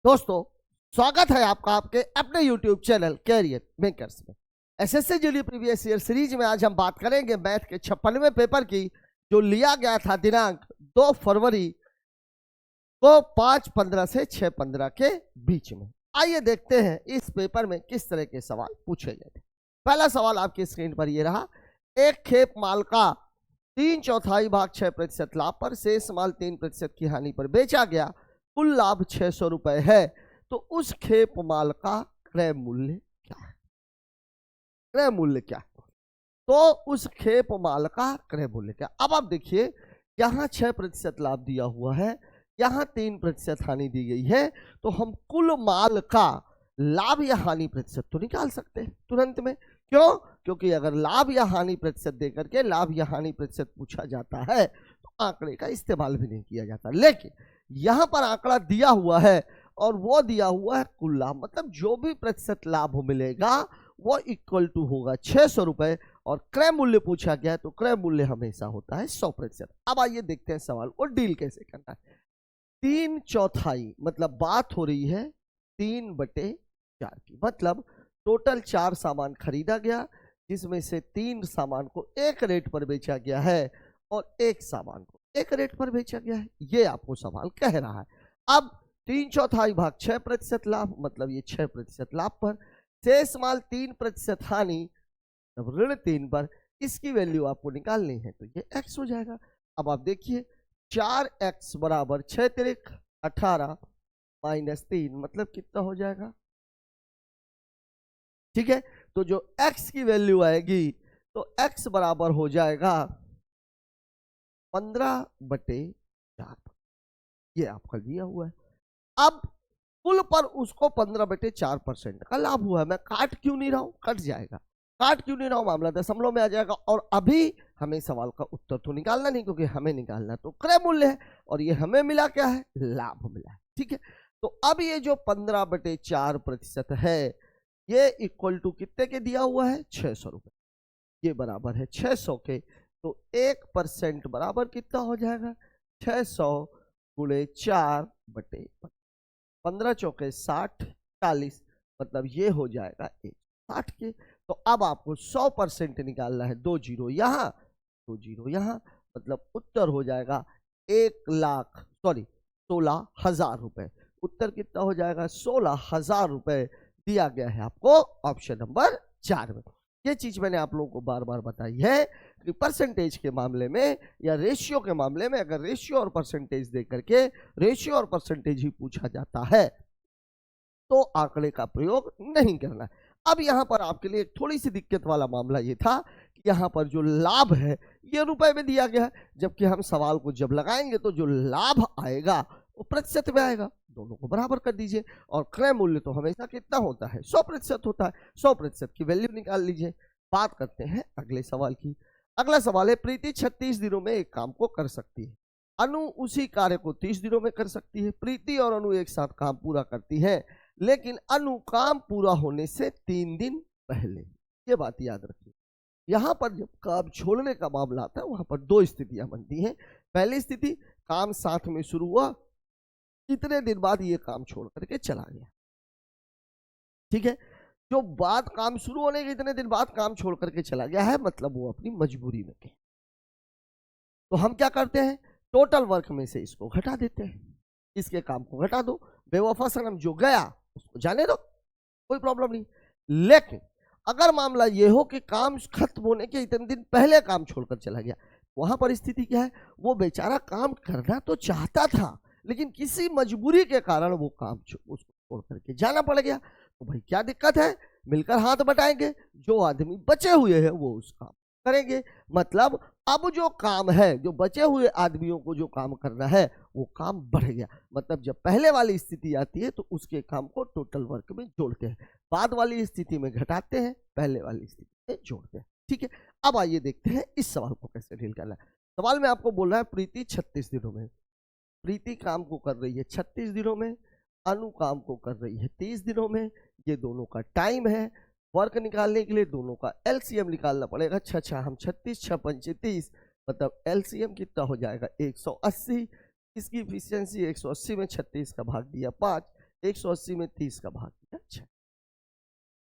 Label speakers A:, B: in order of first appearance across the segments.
A: दोस्तों, स्वागत है आपका आपके अपने YouTube चैनल कैरियर मेकर्स में। SSC GD previous year series में आज हम बात करेंगे मैथ के 56वें पेपर की, जो लिया गया था दिनांक 2 फरवरी को 5:15 से 6:15 के बीच में। आइए देखते हैं इस पेपर में किस तरह के सवाल पूछे गए थे। पहला सवाल आपकी स्क्रीन पर ये रहा। एक खेप माल का 3/4 भाग 6% लाभ पर शेष माल 3% की हानि पर बेचा गया, कुल लाभ 600 रुपए है, तो उस खेप माल का क्रय मूल्य क्या है? क्रय मूल्य क्या है? तो उस खेप माल का क्रय मूल्य क्या? अब आप देखिए, यहाँ 6% लाभ दिया हुआ है, यहाँ 3% हानि दी गई है, तो हम कुल माल का लाभ या हानि प्रतिशत तो निकाल सकते हैं तुरंत में। क्यों? क्योंकि अगर लाभ या हानि प्रतिशत देकर के लाभ या हानि प्रतिशत पूछा जाता है तो आंकड़े का इस्तेमाल भी नहीं किया जाता। लेकिन यहां पर आंकड़ा दिया हुआ है और वो दिया हुआ है कुल लाभ, मतलब जो भी प्रतिशत लाभ मिलेगा वो इक्वल टू होगा 600 रुपए, और क्रय मूल्य पूछा गया है तो क्रय मूल्य हमेशा होता है 100%। अब आइए देखते हैं सवाल को डील कैसे करना है। 3/4 मतलब बात हो रही है 3/4 की, मतलब टोटल 4 सामान खरीदा गया, जिसमें से 3 सामान को एक रेट पर बेचा गया है और एक सामान को एक रेट पर बेचा गया है। ये आपको सवाल कह रहा है। अब 3/4 भाग 6% लाभ, मतलब ये 6% लाभ पर शेष माल 3% हानि, ऋण 3 पर, इसकी वैल्यू आपको निकालनी है तो ये x हो जाएगा। अब आप देखिए 4x बराबर 6 तिरिक 18 माइनस 3, मतलब कितना हो जाएगा? ठीक है, तो जो x की वैल्यू आएगी तो x बराबर हो जाएगा 15/4, ये आपका दिया हुआ है। अब कुल पर उसको 15/4% का लाभ हुआ है। मैं काट क्यों नहीं रहा हूं? कट जाएगा। काट क्यों नहीं रहा हूं? मामला दशमलव में आ जाएगा। और अभी हमें सवाल का उत्तर तो निकालना नहीं, क्योंकि हमें निकालना तो क्रय मूल्य है, और ये हमें मिला क्या है? लाभ मिला है। ठीक है, तो अब ये जो 15/4% है, ये इक्वल टू कितने के दिया हुआ है? 600 रुपए। ये बराबर है 600 के, तो 1% बराबर कितना हो जाएगा? 600 गुणे 4/15, 15 चौके 60, 40, मतलब ये हो जाएगा 160 के। तो अब आपको 100% निकालना है, 2 जीरो यहाँ 2 जीरो यहाँ, मतलब उत्तर हो जाएगा 16,000 रुपए। उत्तर कितना हो जाएगा? 16,000 रुपए दिया गया है आपको ऑप्शन नंबर 4 में। ये चीज मैंने आप लोगों को बार बार बताई है कि परसेंटेज के मामले में या रेशियो के मामले में, अगर रेशियो और परसेंटेज दे करके रेशियो और परसेंटेज ही पूछा जाता है तो आंकड़े का प्रयोग नहीं करना है। अब यहां पर आपके लिए थोड़ी सी दिक्कत वाला मामला ये था कि यहां पर जो लाभ है ये रुपए में दिया गया है, जबकि हम सवाल को जब लगाएंगे तो जो लाभ आएगा वो प्रतिशत में आएगा। दोनों को बराबर कर दीजिए, और क्रय मूल्य तो हमेशा कितना होता है? 100% होता है। 100% की वैल्यू निकाल लीजिए। बात करते हैं अगले सवाल की। अगला सवाल है, प्रीति 36 दिनों में एक काम को कर सकती है, अनु उसी कार्य को 30 दिनों में कर सकती है। प्रीति और अनु एक साथ काम पूरा करती है, लेकिन अनु काम पूरा होने से 3 दिन पहले। ये बात याद रखिए, यहां पर जब काम छोड़ने का मामला आता है वहां पर 2 स्थितियां बनती हैं। पहली स्थिति, काम साथ में शुरू हुआ, कितने दिन बाद ये काम छोड़ करके चला गया। ठीक है, जो बात काम शुरू होने के इतने दिन बाद काम छोड़ करके चला गया है, मतलब वो अपनी मजबूरी में थे। तो हम क्या करते हैं? टोटल वर्क में से इसको घटा देते हैं, इसके काम को घटा दो। बेवफा सनम जो गया उसको जाने दो, कोई प्रॉब्लम नहीं। लेकिन अगर मामला ये हो कि काम खत्म होने के इतने दिन पहले काम छोड़कर चला गया, वहां पर स्थिति क्या है? वो बेचारा काम करना तो चाहता था, लेकिन किसी मजबूरी के कारण वो काम उसको छोड़ करके जाना पड़ गया। तो भाई क्या दिक्कत है? मिलकर हाथ बटाएंगे, जो आदमी बचे हुए हैं वो उस काम करेंगे। मतलब अब जो काम है, जो बचे हुए आदमियों को जो काम करना है वो काम बढ़ गया। मतलब जब पहले वाली स्थिति आती है तो उसके काम को टोटल वर्क में जोड़ते हैं, बाद वाली स्थिति में घटाते हैं, पहले वाली स्थिति में जोड़ते हैं। ठीक है, अब आइए देखते हैं इस सवाल को कैसे डील करना है। सवाल में आपको बोल रहा है प्रीति 36 दिनों में, प्रीति काम को कर रही है 36 दिनों में, अनु काम को कर रही है 30 दिनों में। ये दोनों का टाइम है। वर्क निकालने के लिए दोनों का एलसीएम निकालना पड़ेगा। 6 हम 36, 6 पंचे 30, मतलब एलसीएम कितना हो जाएगा? 180। इसकी इफिशियंसी 180 में 36 का भाग दिया 5, 180 में 30 का भाग किया 6,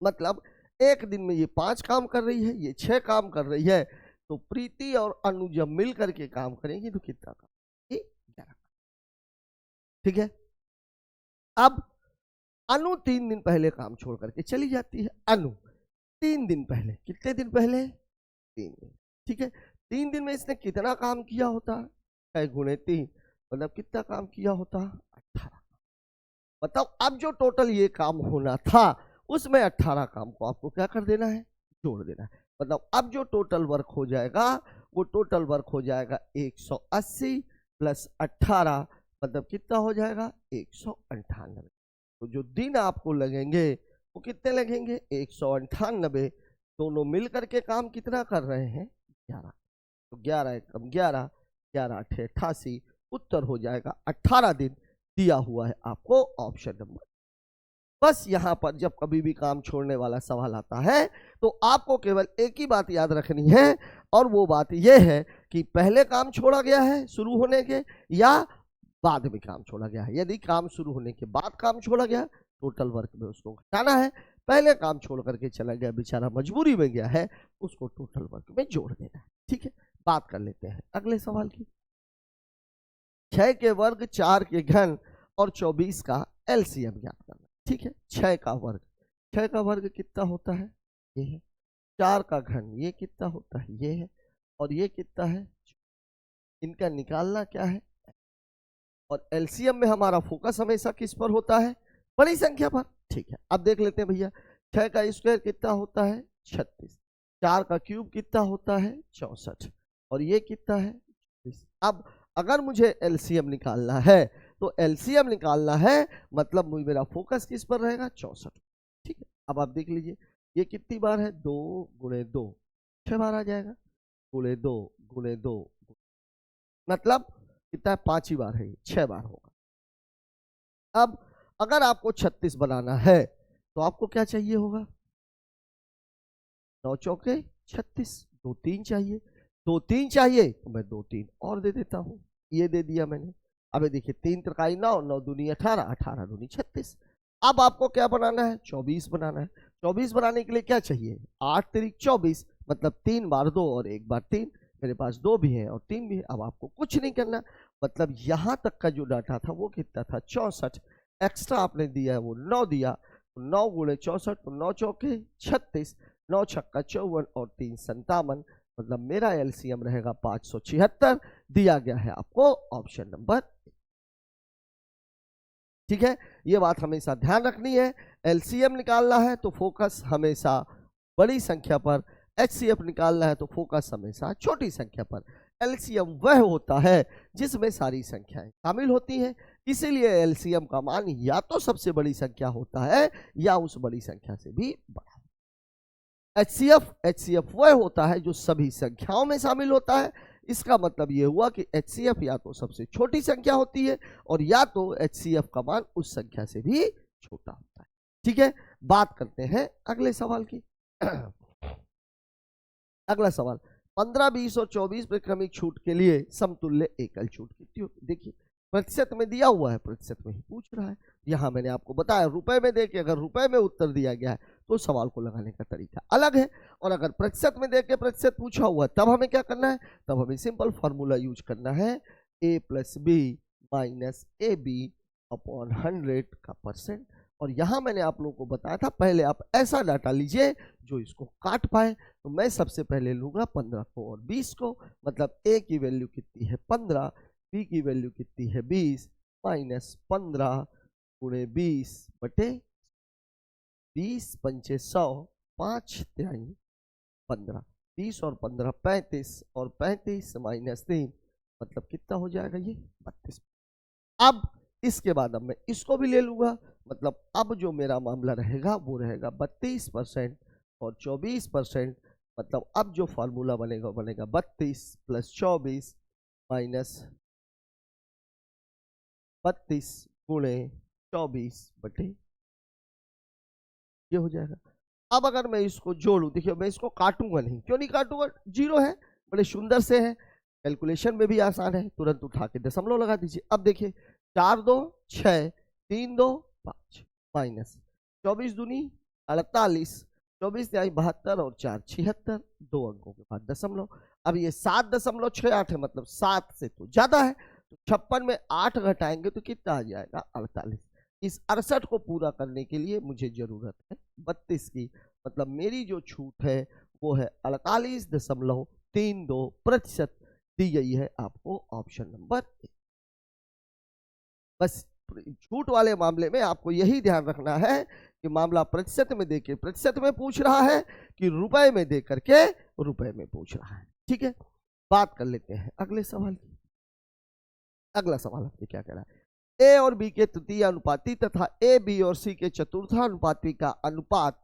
A: मतलब एक दिन में ये 5 काम कर रही है, ये 6 काम कर रही है। तो प्रीति और अनु जब मिल करके काम करेंगी तो कितना काम? ये 11। ठीक है, अब अनु 3 दिन पहले काम छोड़ करके चली जाती है। अनु 3 दिन पहले, कितने दिन पहले? 3 दिन। ठीक है, 3 दिन में इसने कितना काम किया होता? 6 गुणे 3, मतलब कितना काम किया होता? 18। मतलब अब जो टोटल ये काम होना था उसमें 18 काम को आपको क्या कर देना है? जोड़ देना है। मतलब अब जो टोटल वर्क हो जाएगा वो टोटल वर्क हो जाएगा 180 प्लस 18, मतलब कितना हो जाएगा? 198। तो जो दिन आपको लगेंगे वो कितने लगेंगे? 198। दोनों मिल करके काम कितना कर रहे हैं? 11। तो 11 एकम 11, 11 8 88, उत्तर हो जाएगा 18 दिन दिया हुआ है आपको ऑप्शन नंबर। बस यहां पर जब कभी भी काम छोड़ने वाला सवाल आता है तो आपको केवल एक ही बात याद रखनी है, और वो बात यह है कि पहले काम छोड़ा गया है शुरू होने के या बाद में काम छोड़ा गया है। यदि काम शुरू होने के बाद काम छोड़ा गया, टोटल वर्क में उसको घटाना है। पहले काम छोड़ करके चला गया, बेचारा मजबूरी में गया है, उसको टोटल वर्क में जोड़ देना है। ठीक है, बात कर लेते हैं अगले सवाल की। 6 के वर्ग, 4 के घन और 24 का एलसीएम ज्ञात करना। ठीक है, 6 का वर्ग, 6 का वर्ग कितना होता है? ये है। 4 का घन, ये कितना होता है? ये है। और ये कितना है? इनका निकालना क्या है? और एलसीएम में हमारा फोकस हमेशा किस पर होता है? बड़ी संख्या पर। ठीक है, अब देख लेते हैं भैया, 6 का स्क्वायर कितना होता है? 36। 4 का क्यूब कितना होता है? 64। और ये कितना है? 24। अब अगर मुझे एलसीएम निकालना है तो एलसीएम निकालना है मतलब मेरा फोकस किस पर रहेगा? 64। ठीक है, अब आप देख लीजिए ये कितनी बार है? 2 गुणे 2, 6 बार आ जाएगा। गुणे 2 गुणे 2, मतलब कितना है? 5 ही बार है, ये 6 बार होगा। अब अगर आपको 36 बनाना है तो आपको क्या चाहिए होगा? 9 चौके 36, 2 3 चाहिए। 2 3 चाहिए तो मैं 2 3 और दे देता हूं, ये दे दिया मैंने। अब देखिए 3 त्रिकाई 9, 9 दूनी 18, 18 दूनी 36। अब आपको क्या बनाना है? 24 बनाना है। 24 बनाने के लिए क्या चाहिए? 8 तिरिक 24, मतलब 3 बार 2 और 1 बार 3। मेरे पास 2 भी है और 3 भी है। अब आपको कुछ नहीं करना, मतलब यहां तक का जो डाटा था वो कितना था? 64। एक्स्ट्रा आपने दिया है वो 9 दिया, तो 9 गुणे 64, तो 9 चौके 36, 9 छक्का 54 और 3 57, मतलब मेरा एलसीएम रहेगा 576 दिया गया है आपको ऑप्शन नंबर। ठीक है, ये बात हमेशा ध्यान रखनी है। एलसीएम निकालना है तो फोकस हमेशा बड़ी संख्या पर, एचसीएफ निकालना है तो फोकस हमेशा छोटी संख्या पर। एलसीएम वह होता है जिसमें सारी संख्याएं शामिल होती हैं, इसीलिए एलसीएम का मान या तो सबसे बड़ी संख्या होता है या उस बड़ी संख्या से भी बड़ा। एचसीएफ वह होता है जो सभी संख्याओं में शामिल होता है। इसका मतलब यह हुआ कि एचसीएफ या तो सबसे छोटी संख्या होती है और या तो एचसीएफ का मान उस संख्या से भी छोटा होता है। ठीक है, बात करते हैं अगले सवाल की। अगला सवाल, 15, 20 और 24 पे क्रमिक छूट के लिए समतुल्य एकल छूट कितनी होती? देखिए प्रतिशत में दिया हुआ है, प्रतिशत में ही पूछ रहा है। यहां मैंने आपको बताया रुपए में देके, अगर रुपए में उत्तर दिया गया है तो सवाल को लगाने का तरीका अलग है, और अगर प्रतिशत में देके प्रतिशत पूछा हुआ है तब हमें क्या करना है? तब हमें सिंपल फॉर्मूला यूज करना है, a plus B minus A B upon 100 का परसेंट। और यहां मैंने आप लोगों को बताया था पहले आप ऐसा डाटा लीजिए जो इसको काट पाए। तो मैं सबसे पहले लूंगा 15 को और 20 को, मतलब a की वैल्यू कितनी है? 15, b की वैल्यू कितनी है? 20, माइनस 15 गुणे 20 बटे 20 पंचे 100, 5 तिहाई 15, 20 और 15 35, और 35 माइनस 3 मतलब कितना हो जाएगा? ये 32। अब इसके बाद अब मैं इसको भी ले लूंगा, मतलब अब जो मेरा मामला रहेगा वो रहेगा 32% और 24%। मतलब अब जो फॉर्मूला बनेगा बनेगा 32 प्लस 24 माइनस 32 गुणे 24 बटे, ये हो जाएगा। अब अगर मैं इसको जोड़ूं, देखिए मैं इसको काटूंगा नहीं, क्यों नहीं काटूंगा? जीरो है, बड़े सुंदर से है, कैलकुलेशन में भी आसान है, तुरंत उठा के दशमलव लगा दीजिए। अब देखिए 4 2 6, 3 2 5 माइनस 24 दूनी 48, 24 यानी 72 और 4 76, 2 अंकों के बाद दशमलव। अब ये 7.68 है, मतलब 7 से तो ज्यादा है, तो 56 में 8 घटाएंगे तो कितना आ जाएगा 48। इस 68 को पूरा करने के लिए मुझे जरूरत है 32 की, मतलब मेरी जो छूट है वो है 48.32% दी गई है आपको ऑप्शन नंबर ए। बस छूट वाले मामले में आपको यही ध्यान रखना है कि मामला प्रतिशत में देके प्रतिशत में पूछ रहा है कि रुपए में दे करके रुपए में पूछ रहा है। ठीक है, बात कर लेते हैं अगले सवाल की। अगला सवाल आपसे क्या कह रहा है, ए और बी के तृतीय अनुपाती तथा ए बी और सी के चतुर्थानुपाती का अनुपात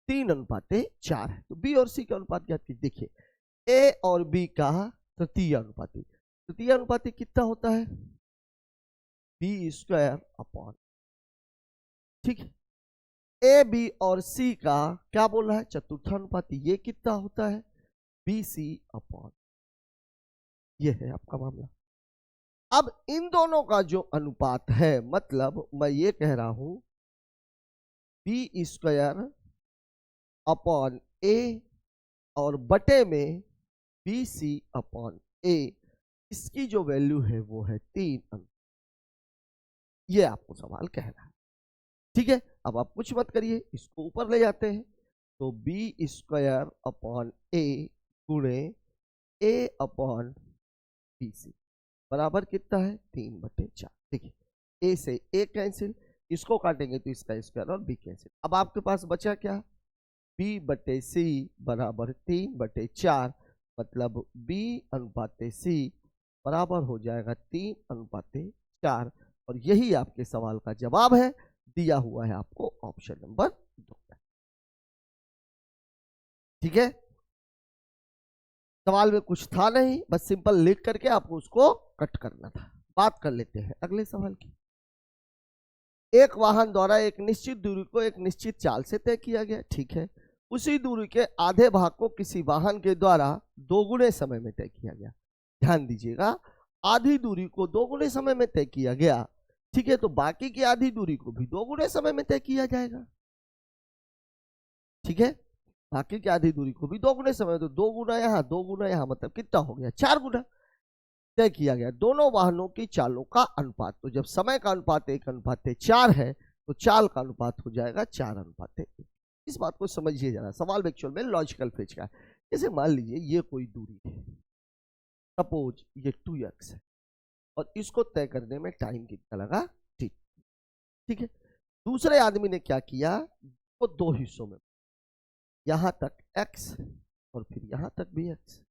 A: 3:4 है। तो बी और सी का अनुपात क्या है, देखिए ए और बी का तृतीय अनुपाती, तृतीय अनुपाती कितना होता है बी स्क्वायर अपॉन, ठीक है। ए बी और सी का क्या बोल रहा है चतुर्थानुपाती, ये कितना होता है बी सी अपॉन, ये है आपका मामला। अब इन दोनों का जो अनुपात है, मतलब मैं ये कह रहा हूं बी स्क्वायर अपॉन ए और बटे में बी सी अपॉन ए, इसकी जो वैल्यू है वो है 3 अंक। ये आपको सवाल कह रहा है, ठीक है। अब आप कुछ मत करिए, इसको ऊपर ले जाते हैं, तो बी स्क्वायर अपॉन ए गुणे ए अपॉन बी सी बराबर कितना है 3/4। देखिए ए से ए कैंसिल, इसको काटेंगे तो इसका स्क्वायर और बी कैंसिल। अब आपके पास बचा क्या b/c बराबर 3/4, मतलब b अनुपात c बराबर हो जाएगा 3:4, और यही आपके सवाल का जवाब है, दिया हुआ है आपको ऑप्शन नंबर 2। ठीक है, सवाल में कुछ था नहीं, बस सिंपल लिख करके आपको उसको कट करना था। बात कर लेते हैं अगले सवाल की। एक वाहन द्वारा एक निश्चित दूरी को एक निश्चित चाल से तय किया गया, ठीक है। उसी दूरी के आधे भाग को किसी वाहन के द्वारा दोगुने समय में तय किया गया। ध्यान दीजिएगा, आधी दूरी को दोगुने समय में तय किया गया, ठीक है, तो बाकी की आधी दूरी को भी दोगुने समय में तय किया जाएगा। ठीक है, बाकी की आधी दूरी को भी दोगुने समय, तो 2 गुना यहाँ 2 गुना यहाँ, मतलब कितना हो गया 4 गुना तय किया गया दोनों वाहनों की चालों का अनुपात। तो जब समय का अनुपात 1:4 है तो चाल का अनुपात हो जाएगा 4:1। इस बात को समझिए जरा, सवाल एक्चुअल में लॉजिकल फेज का है। जैसे मान लीजिए ये कोई दूरी है, सपोज ये 2x है, और इसको तय करने में टाइम कितना लगा t, ठीक है। दूसरे आदमी ने क्या किया, वो 2 हिस्सों में, यहां तक x और फिर यहां तक भी x।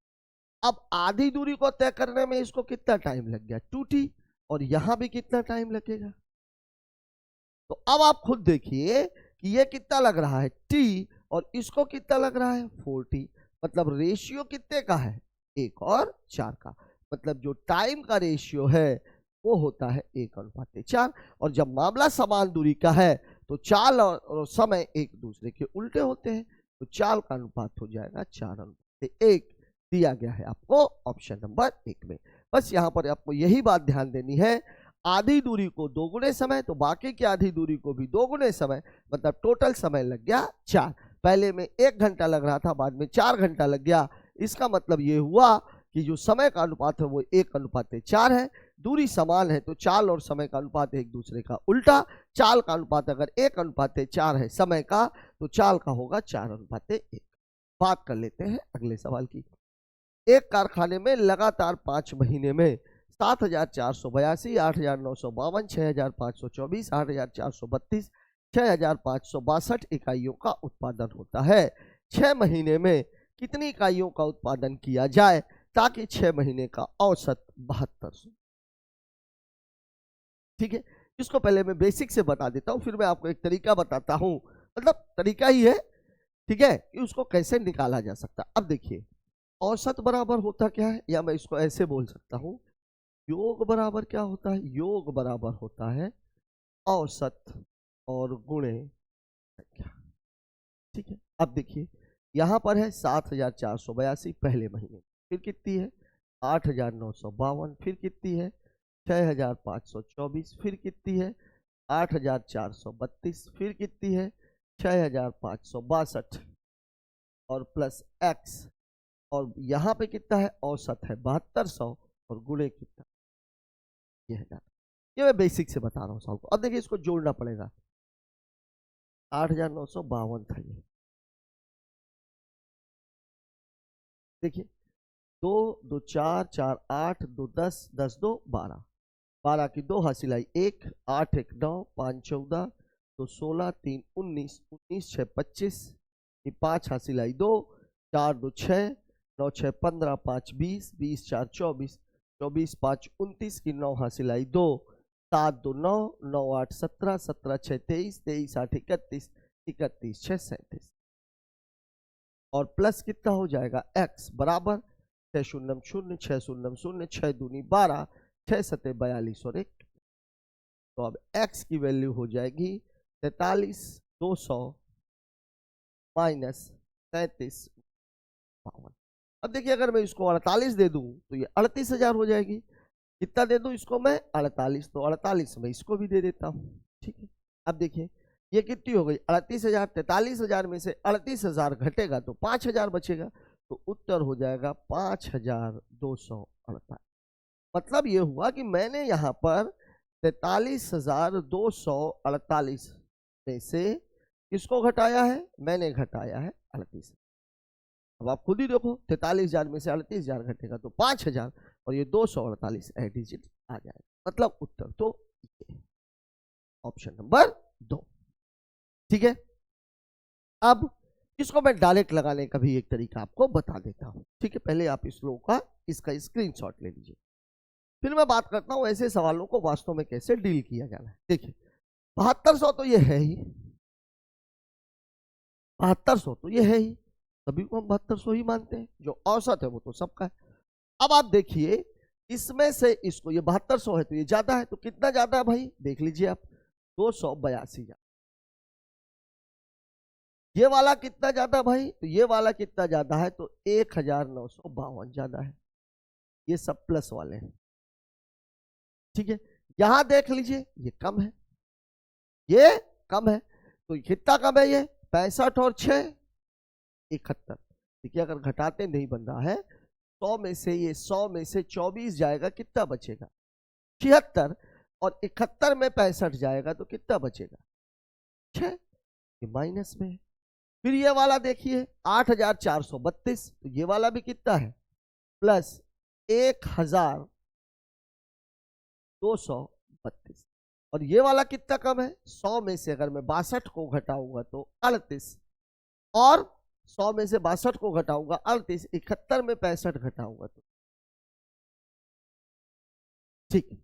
A: अब आधी दूरी को तय करने में इसको कितना टाइम लग गया 2t, और यहां भी कितना टाइम लगेगा। तो अब आप खुद देखिए कि ये कितना लग रहा है t, और इसको कितना लग रहा है 4t, मतलब रेशियो कितने का है 1 और 4 का, मतलब जो टाइम का रेशियो है वो होता है 1:4। और जब मामला समान दूरी का है तो चाल और समय एक दूसरे के उल्टे होते हैं, तो चाल का अनुपात हो जाएगा 4:1, दिया गया है आपको ऑप्शन नंबर 1 में। बस यहाँ पर आपको यही बात ध्यान देनी है, आधी दूरी को दोगुने समय तो बाकी की आधी दूरी को भी दोगुने समय, मतलब टोटल समय लग गया 4। पहले में 1 घंटा लग रहा था, बाद में 4 घंटा लग गया। इसका मतलब ये हुआ कि जो समय का अनुपात है वो 1:4 है। दूरी समान है तो चाल और समय का अनुपात एक दूसरे का उल्टा। चाल का अनुपात अगर 1:4 है समय का, तो चाल का होगा 4:1। बात कर लेते हैं अगले सवाल की। एक कारखाने में लगातार 5 महीने में 7,482, 8,952, 6,524, 8,432, 6,562 इकाइयों का उत्पादन होता है। 6 महीने में कितनी इकाइयों का उत्पादन किया जाए ताकि 6 महीने का औसत 72। ठीक है, इसको पहले मैं बेसिक से बता देता हूं, फिर मैं आपको एक तरीका बताता हूं, मतलब तरीका ही है, ठीक है, कि उसको कैसे निकाला जा सकता। अब देखिए औसत बराबर होता क्या है, या मैं इसको ऐसे बोल सकता हूं, योग बराबर क्या होता है, योग बराबर होता है औसत और गुणे संख्या। ठीक है, अब देखिए यहां पर है 7,482 पहले महीने, फिर कितनी है 8,952, फिर कितनी है 6,524, फिर कितनी है 8,432, फिर कितनी है 6,562 और प्लस x, और यहाँ पे कितना है औसत है 7200 और गुणे कितना ये है डाटा। ये मैं बेसिक से बता रहा हूँ सबको। अब देखिए इसको जोड़ना पड़ेगा। 8,952 था ये, देखिए 2 2 4 4 8 2 10 10 2 12, 12 की 2 हासिल आई 1, 8 1 9, 5 14, 2 16, 3 19, 19 6 25, 5 हासिल आई 2, 4 2 6, 9 6 15, 5 20, 20 4 24, 24 5 29 की 9 हासिल आई 2, 7 2 9, 9 8 17, 17 6 23, 23 8 31, 31 6 37, और प्लस कितना हो जाएगा x बराबर 6 शून्यम 0, 6 शून्यम 0, 6 दूनी 12, 6 सते 42 और 1। तो अब x की वैल्यू हो जाएगी 43,200 माइनस 37,52। अब देखिए अगर मैं इसको 48 दे दूं तो ये 38,000 हो जाएगी। कितना दे दूं इसको मैं 48, तो 48 में इसको भी दे देता हूं, ठीक है। अब देखिए ये कितनी हो गई 38,000, 43,000 में से 38,000 घटेगा तो 5,000 बचेगा, तो उत्तर हो जाएगा 5,248। मतलब ये हुआ कि मैंने यहाँ पर 43,248 में से किसको घटाया है, मैंने घटाया है 38। अब आप खुद ही देखो 43,000 में से 38,000 घटेगा तो 5,000 और ये 248 डिजिट आ जाएगा। मतलब उत्तर तो ऑप्शन नंबर 2, ठीक है। अब इसको मैं डायरेक्ट लगाने का भी एक तरीका आपको बता देता हूं, ठीक है। पहले आप इस लोग का इसका स्क्रीनशॉट ले लीजिए, फिर मैं बात करता हूं ऐसे सवालों को वास्तव में कैसे डील किया जाना है। देखिए 7200 तो ये है ही, 7200 तो ये है ही, सभी को हम 7200 ही मानते हैं, जो औसत है वो तो सबका है। अब आप देखिए इसमें से इसको, ये 7200 है तो ये ज्यादा है, तो कितना ज्यादा है भाई देख लीजिए आप, 282 ज्यादा। ये वाला कितना ज्यादा भाई, तो ये वाला कितना ज्यादा है, तो 1,952 ज्यादा है। ये सब प्लस वाले हैं, ठीक है। यहां देख लीजिए ये कम है, ये कम है, तो कितना कम है ये 65 और 6 71। देखिए अगर घटाते नहीं बन रहा है 100 में से, ये 100 में से 24 जाएगा, कितना बचेगा 76, और 71 में 65 जाएगा तो कितना बचेगा 6, ये माइनस में है। फिर ये वाला देखिए 8,432, तो ये वाला भी कितना है प्लस 1,232, और ये वाला कितना कम है 100 में से अगर मैं 62 को घटाऊंगा तो 38, और 100 में से 62 को घटाऊंगा 38, 71 में 65 घटाऊंगा तो ठीक है।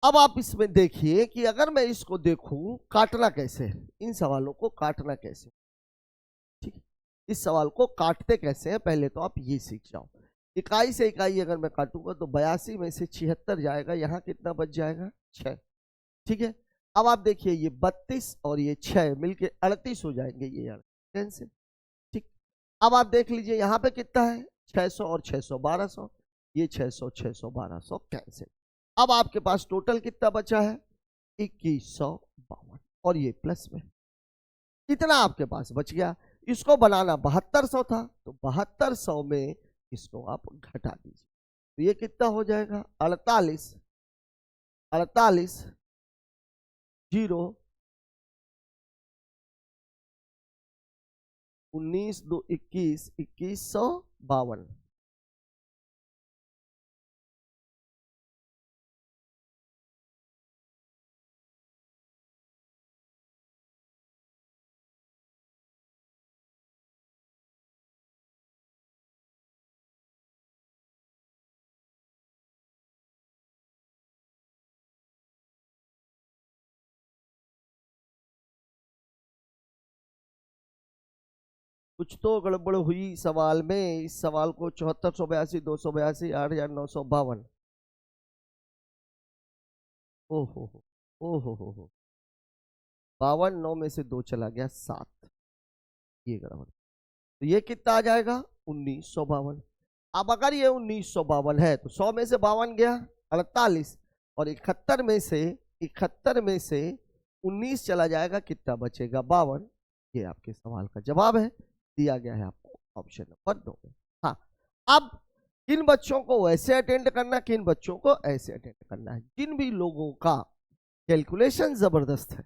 A: अब आप इसमें देखिए कि अगर मैं इसको देखूं काटना कैसे है, इन सवालों को काटना कैसे, ठीक है। इस सवाल को काटते कैसे हैं पहले तो आप ये सीख जाओ। इकाई से इकाई अगर मैं काटूंगा तो 82 में से 76 जाएगा, यहाँ कितना बच जाएगा 6, ठीक है। अब आप देखिए ये 32 और ये 6 मिलके 38 हो जाएंगे, ये कैंसिल, ठीक। अब आप देख लीजिए यहाँ पे कितना है 600 और 600 1200, ये 600 600 1200 कैंसिल। अब आपके पास टोटल कितना बचा है 2152, और ये प्लस में इतना आपके पास बच गया। इसको बनाना 7200 था, तो 7200 में इसको आप घटा दीजिए, तो ये कितना हो जाएगा 48 48 0 19 2 21 2152। कुछ तो गड़बड़ हुई सवाल में। इस सवाल को 7482 282 8,952, ओहो ओहो हो 52, 9 में से 2 चला गया 7, ये गड़बड़। तो ये कितना आ जाएगा 1952। अब अगर ये 1952 है तो 100 में से 52 गया 48, और 71 में से 71 में से 19 चला जाएगा, कितना बचेगा? 52। ये आपके सवाल का जवाब है, दिया गया है आपको ऑप्शन नंबर 2 में। हाँ, अब किन बच्चों को वैसे अटेंड करना, किन बच्चों को ऐसे अटेंड करना है। जिन भी लोगों का कैलकुलेशन जबरदस्त है,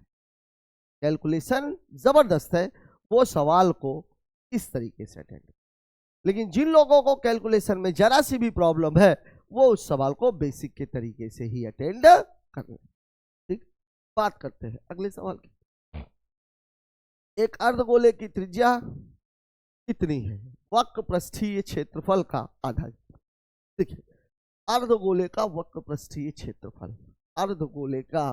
A: कैलकुलेशन जबरदस्त है, वो सवाल को इस तरीके से अटेंड, लेकिन जिन लोगों को कैलकुलेशन में जरा सी भी प्रॉब्लम है, वो उस सवाल को बेसिक के तरीके से ही अटेंड करना। ठीक, बात करते हैं अगले सवाल की। एक अर्धगोले की त्रिज्या कितनी है? वक्र पृष्ठीय क्षेत्रफल का आधा। देखिए, अर्धगोले का वक्र पृष्ठीय क्षेत्रफल, अर्धगोले का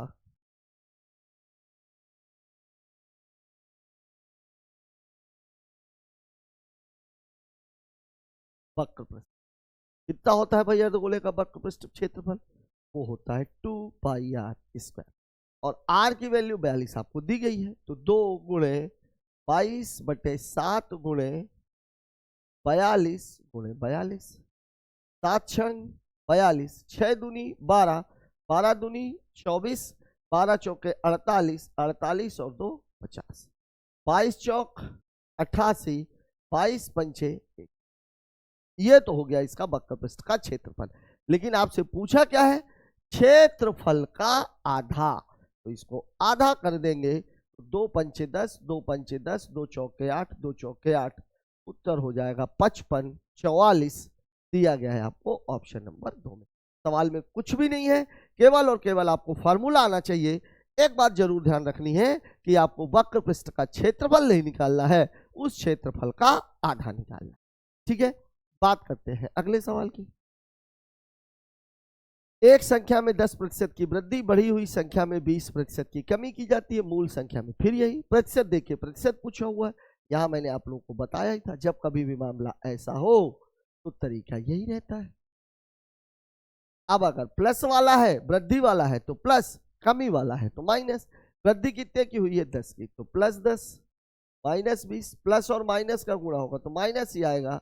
A: वक्र पृष्ठ कितना होता है भाई? अर्धगोले का वक्र पृष्ठ क्षेत्रफल वो होता है 2πr²। और r की वैल्यू 42 आपको दी गई है, तो 2 गुणे 22/7 गुणे 42 गुणे 42, 7 छंग 42, 6 दूनी 12, 12 दूनी 24, 12 चौके 48, 48 और 2 50, 22 चौक 88, 22 पंचे 1। ये तो हो गया इसका वक्र पृष्ठ का क्षेत्रफल। लेकिन आपसे पूछा क्या है? क्षेत्रफल का आधा। तो इसको आधा कर देंगे, 2 पंचे 10, 2 पंचे 10, 2 चौके 8, 2 चौके 8, उत्तर हो जाएगा 55, 44 दिया गया है आपको ऑप्शन नंबर 2 में। सवाल में कुछ भी नहीं है, केवल और केवल आपको फार्मूला आना चाहिए। एक बात जरूर ध्यान रखनी है कि आपको वक्र पृष्ठ का क्षेत्रफल नहीं निकालना है, उस क्षेत्रफल का आधा निकालना है। ठीक है, बात करते हैं अगले सवाल की। एक संख्या में 10% की वृद्धि, बढ़ी हुई संख्या में 20% की कमी की जाती है, मूल संख्या में फिर यही प्रतिशत। देखिए, प्रतिशत पूछा हुआ है, यहां मैंने आप लोगों को बताया ही था, जब कभी भी मामला ऐसा हो तो तरीका यही रहता है। अब अगर प्लस वाला है, वृद्धि वाला है तो प्लस, कमी वाला है तो माइनस। वृद्धि कितने की हुई है? 10 की, तो +10 -20, प्लस और माइनस का गुणा होगा तो माइनस ही आएगा।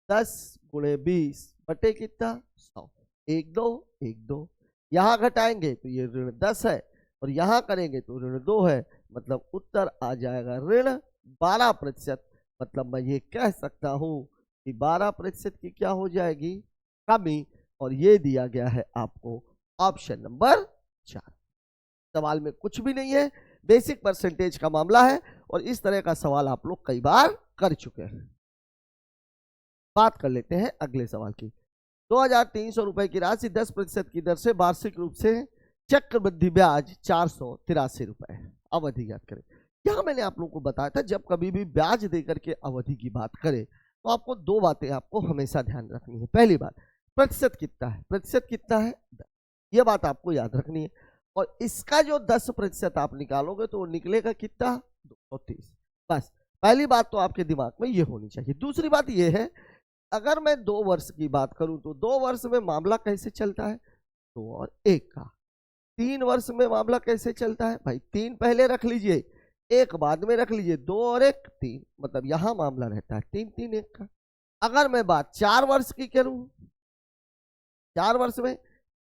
A: 10 गुणे 20 बटे कितना? 100। 1 2 1 2, यहां घटाएंगे तो ये ऋण 10 है, और यहां करेंगे तो ऋण 2 है, मतलब उत्तर आ जाएगा ऋण 12%। मतलब मैं ये कह सकता हूं कि 12% की क्या हो जाएगी? कमी। और ये दिया गया है आपको ऑप्शन नंबर 4। सवाल में कुछ भी नहीं है, बेसिक परसेंटेज का मामला है, और इस तरह का सवाल आप लोग कई बार कर चुके हैं। बात कर लेते हैं अगले सवाल की। 2300 रुपए की राशि 10% की दर से वार्षिक रूप से चक्रवृद्धि ब्याज 483 रुपए, अवधि ज्ञात करें। यहां मैंने आप लोगों को बताया था, जब कभी भी ब्याज देकर के अवधि की बात करें तो आपको 2 बातें आपको हमेशा ध्यान रखनी है। पहली बात, प्रतिशत कितना है? प्रतिशत कितना है? 10। यह बात आपको याद रखनी है। और इसका जो 10% आप निकालोगे तो वो निकलेगा कितना? 230। बस पहली बात तो आपके दिमाग में ये होनी चाहिए। दूसरी बात ये है, अगर मैं 2 वर्ष की बात करूं तो 2 वर्ष में मामला कैसे चलता है? 2 और 1 का। 3 वर्ष में मामला कैसे चलता है? भाई 3 पहले रख लीजिए, 1 बाद में रख लीजिए, 2 और 1 3, मतलब यहां मामला रहता है 3 3 1 का। अगर मैं बात 4 वर्ष की करूं, 4 वर्ष में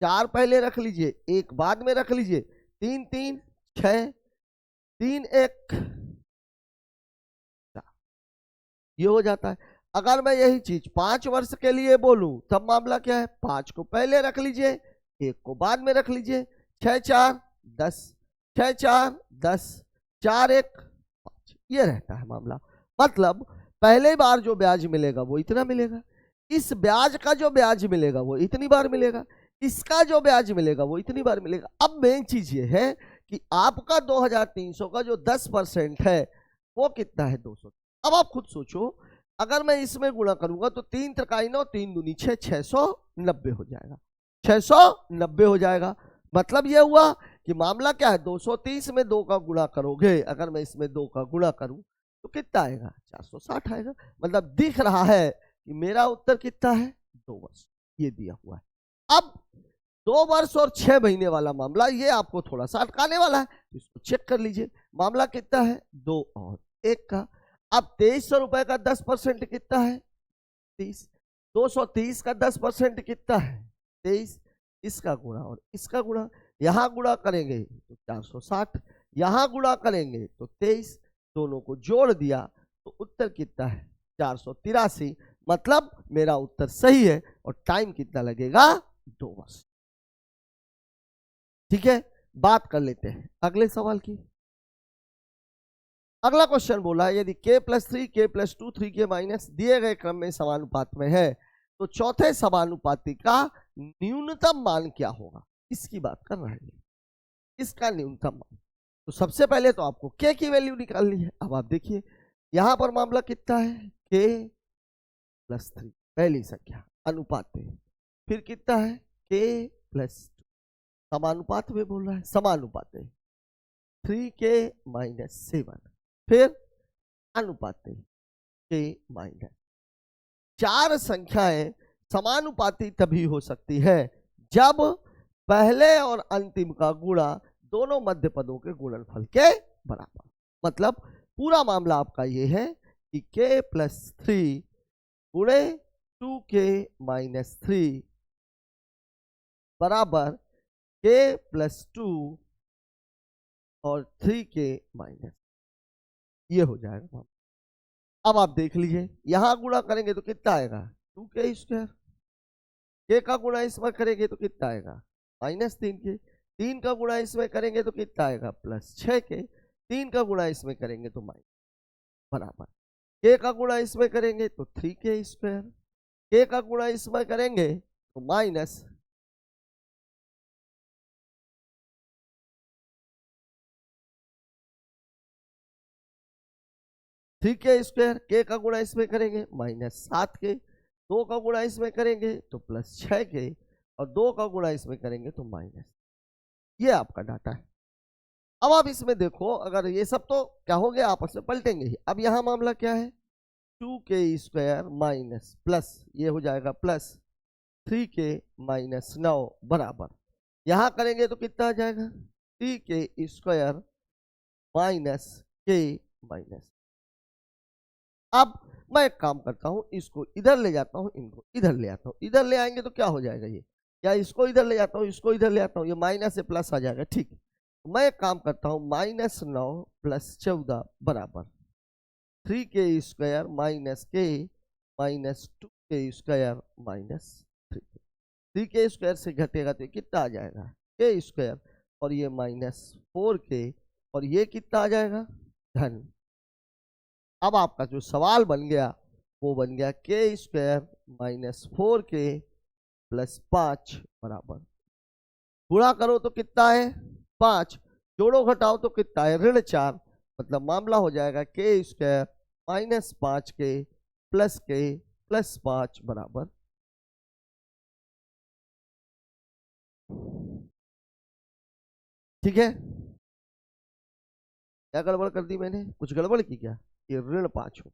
A: 4 पहले रख लीजिए, 1 बाद में रख लीजिए, 3 3 6 3 1, ये हो जाता है। अगर मैं यही चीज 5 वर्ष के लिए बोलूं तब मामला क्या है? 5 को पहले रख लीजिए, 1 को बाद में रख लीजिए, 6 4 10, 6 4 10, 4 1 5, ये रहता है मामला। मतलब पहले बार जो ब्याज मिलेगा वो इतना मिलेगा, इस ब्याज का जो ब्याज मिलेगा वो इतनी बार मिलेगा, इसका जो ब्याज मिलेगा वो इतनी बार मिलेगा। अब मेन चीज ये है कि आपका 2300 का जो 10% है वो कितना है? 200। अब आप खुद सोचो, अगर मैं इसमें गुणा करूंगा तो 3 त्रिकाई 9, 3 दूनी 6, 690 हो जाएगा, 690 हो जाएगा। मतलब यह हुआ कि मामला क्या है? 230 में 2 का गुणा करोगे, अगर मैं इसमें 2 का गुणा करूं तो कितना आएगा? 460 आएगा। मतलब दिख रहा है कि मेरा उत्तर कितना है? 2 वर्ष, ये दिया हुआ है। अब 2 वर्ष और 6 महीने वाला मामला, ये आपको थोड़ा सा अटकाने वाला है, इसको चेक कर लीजिए। मामला कितना है? 2 और 1 का। अब 2300 रुपए का 10% कितना है? 30। 230 का 10% कितना है? 23। इसका गुणा और इसका गुणा, यहां गुणा करेंगे तो 460, यहां गुणा करेंगे तो 23, दोनों को जोड़ दिया तो उत्तर कितना है 483। मतलब मेरा उत्तर सही है और टाइम कितना लगेगा 2 वर्ष। ठीक है, बात कर लेते हैं अगले सवाल की। अगला क्वेश्चन बोला है यदि k+3 k+2 3k माइनस दिए गए क्रम में समानुपात में है तो चौथे समानुपाती का न्यूनतम मान क्या होगा, इसकी बात कर रहा है, इसका न्यूनतम मान। तो सबसे पहले तो आपको k की वैल्यू निकालनी है। अब आप देखिए यहां पर मामला कितना है k+3 पहली संख्या अनुपात में, फिर कितना है k+2 समानुपात में बोल रहा है, समानुपात में 3k-7, फिर अनुपात k-, 4 संख्याएं समानुपाती तभी हो सकती है जब पहले और अंतिम का गुणा दोनों मध्य पदों के गुणनफल के बराबर। मतलब पूरा मामला आपका ये है कि k+3 गुणे 2k-3 बराबर k+2 और 3k-, ये हो जाएगा। अब आप देख लीजिए यहां गुणा करेंगे तो कितना आएगा 2k², k का गुणा इसमें करेंगे तो कितना आएगा -3k, 3 का गुणा इसमें करेंगे तो कितना आएगा +6k, 3 का गुणा इसमें करेंगे तो माइनस बराबर, k का गुणा इसमें करेंगे तो 3k², k का गुणा इसमें करेंगे तो माइनस 3k², k का गुणा इसमें करेंगे -7k, 2 का गुणा इसमें करेंगे तो +6k और 2 का गुणा इसमें करेंगे तो माइनस। ये आपका डाटा है। अब आप इसमें देखो अगर ये सब तो क्या हो गया आपस में पलटेंगे ही। अब यहां मामला क्या है 2k² माइनस प्लस ये हो जाएगा प्लस 3k-9 बराबर, यहां करेंगे तो कितना आ जाएगा 3k² माइनस k-। अब मैं एक काम करता हूं इसको इधर ले जाता हूं, इनको इधर ले आता हूं, इधर ले आएंगे तो क्या हो जाएगा ये, या इसको इधर ले जाता हूं, इसको इधर ले आता हूं, ये माइनस से प्लस आ जाएगा। ठीक, मैं एक काम करता हूं -9 + 14 बराबर 3k² minus k minus 2k² minus 3k, 3k² से घटेगा तो कितना आ जाएगा k² और ये -4k और ये कितना आ जाएगा धन। अब आपका जो सवाल बन गया वो बन गया k² माइनस 4k + 5 बराबर, गुणा करो तो कितना है 5, जोड़ो घटाओ तो कितना है -4, मतलब मामला हो जाएगा k² minus 5k plus k plus 5 बराबर। ठीक है, क्या गड़बड़ कर दी मैंने, कुछ गड़बड़ की क्या, ये -5 हो,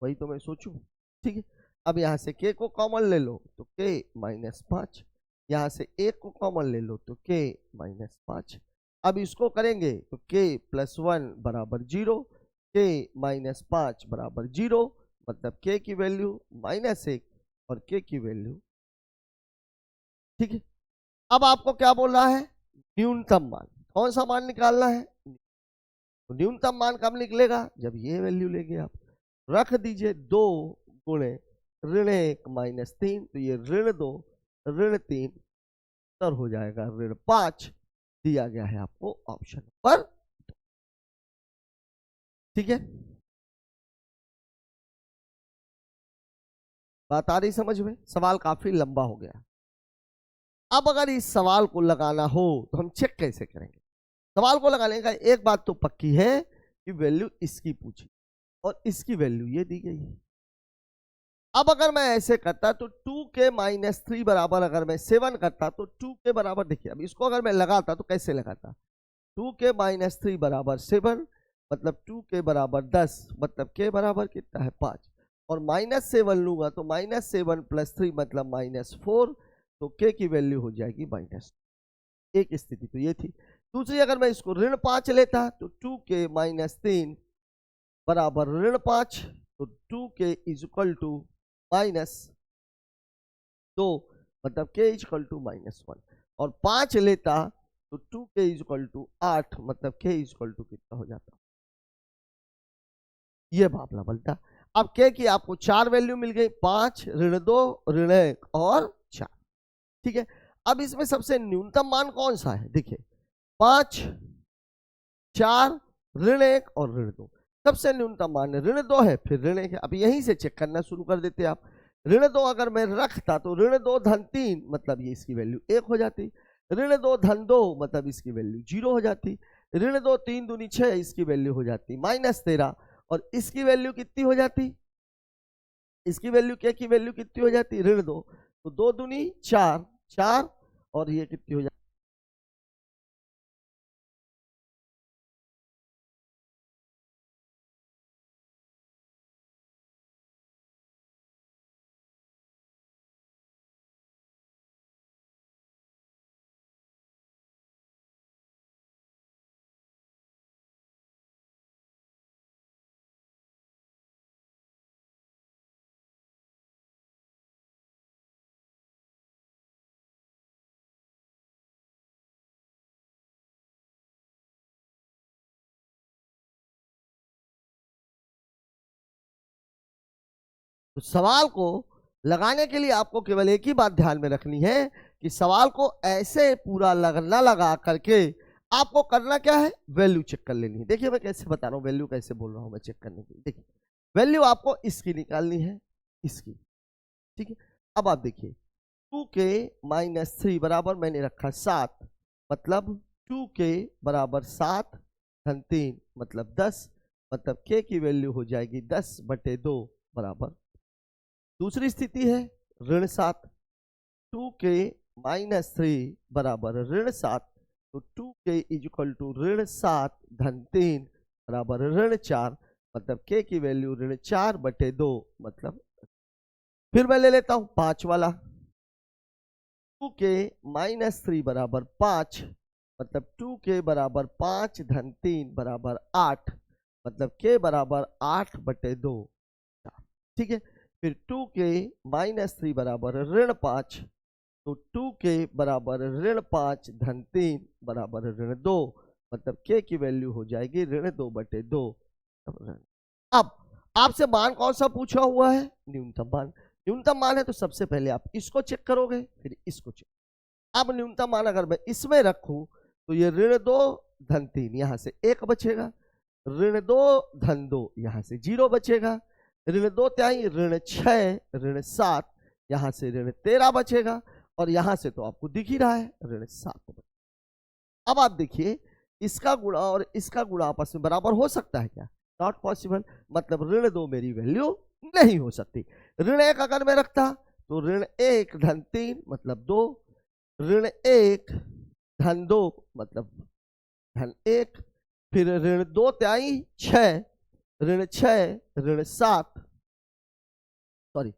A: वही तो मैं सोचूं। ठीक है, अब यहां से k को कॉमन ले लो तो k-5, यहां से 1 को कॉमन ले लो तो k-5, अब इसको करेंगे तो k+1 बराबर 0, k-5 बराबर 0, मतलब k की वैल्यू -1 और k की वैल्यू। ठीक है, अब आपको क्या बोल रहा है न्यूनतम मान, कौन सा मान निकालना है, तो न्यूनतम मान कब निकलेगा जब ये वैल्यू लेंगे आप, रख दीजिए 2 गुणे -1 - 3, तो ये -2 -3 उत्तर हो जाएगा -5, दिया गया है आपको ऑप्शन पर। ठीक है, बात आ रही समझ में, सवाल काफी लंबा हो गया। अब अगर इस सवाल को लगाना हो तो हम चेक कैसे करेंगे, सवाल को लगाने का एक बात तो पक्की है कि वैल्यू इसकी पूछी और इसकी वैल्यू ये दी गई है। अब अगर मैं ऐसे करता तो 2k-3 बराबर, अगर मैं 7 करता तो 2k बराबर, देखिए अब इसको अगर मैं लगाता तो कैसे लगाता, 2k-3 बराबर 7, मतलब 2k बराबर 10, मतलब k बराबर कितना है 5, और -7 लूंगा तो -7 + 3 मतलब -4, तो k की वैल्यू हो जाएगी -। एक स्थिति तो ये थी। दूसरी अगर मैं इसको -5 लेता तो 2k-3 बराबर -5, तो 2k = -2, मतलब k इक्वल टू -1, और 5 लेता तो 2k इक्वल टू 8, मतलब k इक्वल टू कितना हो जाता, ये मामला बनता। अब k की आपको 4 वैल्यू मिल गई, 5, -2, -1 और 4। ठीक है, अब इसमें सबसे न्यूनतम मान कौन सा है, देखिए 5, 4, -1 और -2। सबसे न्यूनतम मान -2 है, फिर -1 है। अब यहीं से चेक करना शुरू कर देते आप। -2 अगर मैं रखता तो -2 धन 3, मतलब ये इसकी वैल्यू 1 हो जाती। -2 धन 2, मतलब इसकी वैल्यू 0 हो जाती। -2 3 दूनी 6, इसकी वैल्यू हो जाती -13, और इसकी वैल्यू कितनी हो जाती, इसकी वैल्यू क्या की वैल्यू कितनी हो जाती, -2, तो 2 दूनी 4, 4, और ये कितनी हो जाती, तो सवाल को लगाने के लिए आपको केवल एक ही बात ध्यान में रखनी है कि सवाल को ऐसे पूरा लगना लगा करके आपको करना क्या है, वैल्यू चेक कर लेनी है। देखिए मैं कैसे बता रहा हूँ, वैल्यू कैसे बोल रहा हूँ मैं चेक करने के लिए। देखिए वैल्यू आपको इसकी निकालनी है, इसकी। ठीक है, अब आप देखिए 2k - 3 बराबर मैंने रखा 7, मतलब 2k बराबर 7 धन 3, मतलब 10, मतलब k की वैल्यू हो जाएगी 10/2 बराबर। दूसरी स्थिति है -7, 2k - 3 बराबर -7, तो 2k इक्वल टू -7 धन 3 बराबर -4, मतलब k की वैल्यू -4/2, मतलब। फिर मैं ले लेता हूं 5 वाला, 2k - 3 बराबर 5, मतलब 2k बराबर 5 धन 3 बराबर 8, मतलब k बराबर 8/2। ठीक है, फिर 2k - 3 बराबर -5, तो 2k बराबर -5 धन 3 बराबर -2, मतलब k की वैल्यू हो जाएगी -2/2। अब आपसे मान कौन सा पूछा हुआ है, न्यूनतम मान। न्यूनतम मान है तो सबसे पहले आप इसको चेक करोगे, फिर इसको चेक। अब न्यूनतम मान अगर मैं इसमें रखूं तो ये -2 धन 3, यहां से 1 बचेगा, -2 धन 2, यहां से 0 बचेगा, -2 त्याई -6 -7, यहां से -13 बचेगा, और यहां से तो आपको दिख ही रहा है -7। अब आप देखिए इसका गुणा और इसका गुणा आपस में बराबर हो सकता है क्या, नॉट पॉसिबल, मतलब -2 मेरी वैल्यू नहीं हो सकती। -1 अगर मैं रखता तो -1 धन 3, मतलब 2, -1 धन 2, मतलब धन 1, फिर -2 त्याई 6 -6 -7, सॉरी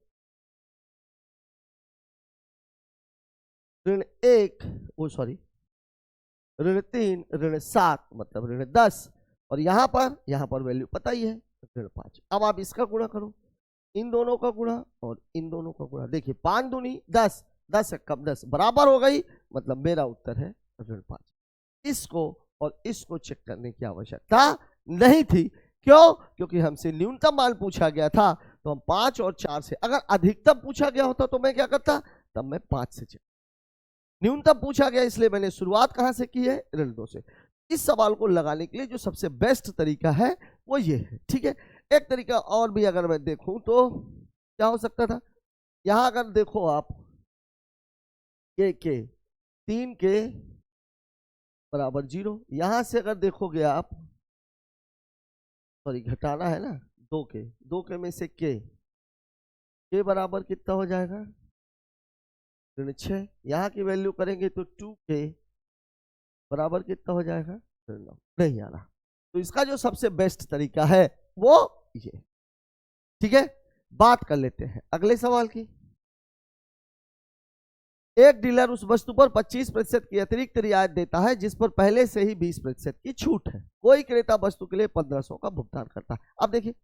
A: -1, वो सॉरी -3 -7, मतलब -10, और यहाँ पर वैल्यू पता ही है -5। अब आप इसका गुणा करो, इन दोनों का गुणा और इन दोनों का गुणा, देखिए 5 दूनी 10, 10 कम 10 बराबर हो गई, मतलब मेरा उत्तर है -5। इसको और इसको चेक करने की आवश्यकता नहीं थी, क्यों, क्योंकि हमसे न्यूनतम मान पूछा गया था, तो हम 5 और 4 से, अगर अधिकतम पूछा गया होता तो मैं क्या करता, तब मैं 5 से चेक। न्यूनतम पूछा गया इसलिए मैंने शुरुआत कहां से की है, ऋण से। इस सवाल को लगाने के लिए जो सबसे बेस्ट तरीका है वो ये है। ठीक है, एक तरीका और भी अगर मैं देखूं तो क्या हो सकता था, यहां अगर देखो आप के 3 के बराबर 0, यहां से अगर देखोगे आप, सॉरी घटाना है ना, 2 के में से के बराबर कितना हो जाएगा, -6, यहाँ की वैल्यू करेंगे तो 2k बराबर कितना हो जाएगा, 9, नहीं आ रहा। तो इसका जो सबसे बेस्ट तरीका है वो ये। ठीक है, बात कर लेते हैं अगले सवाल की। एक डीलर उस वस्तु पर 25% की अतिरिक्त रियायत देता है जिस पर पहले से ही 20% की छूट है। कोई क्रेता वस्तु के लिए 1500 का भुगतान करता है। अब देखिए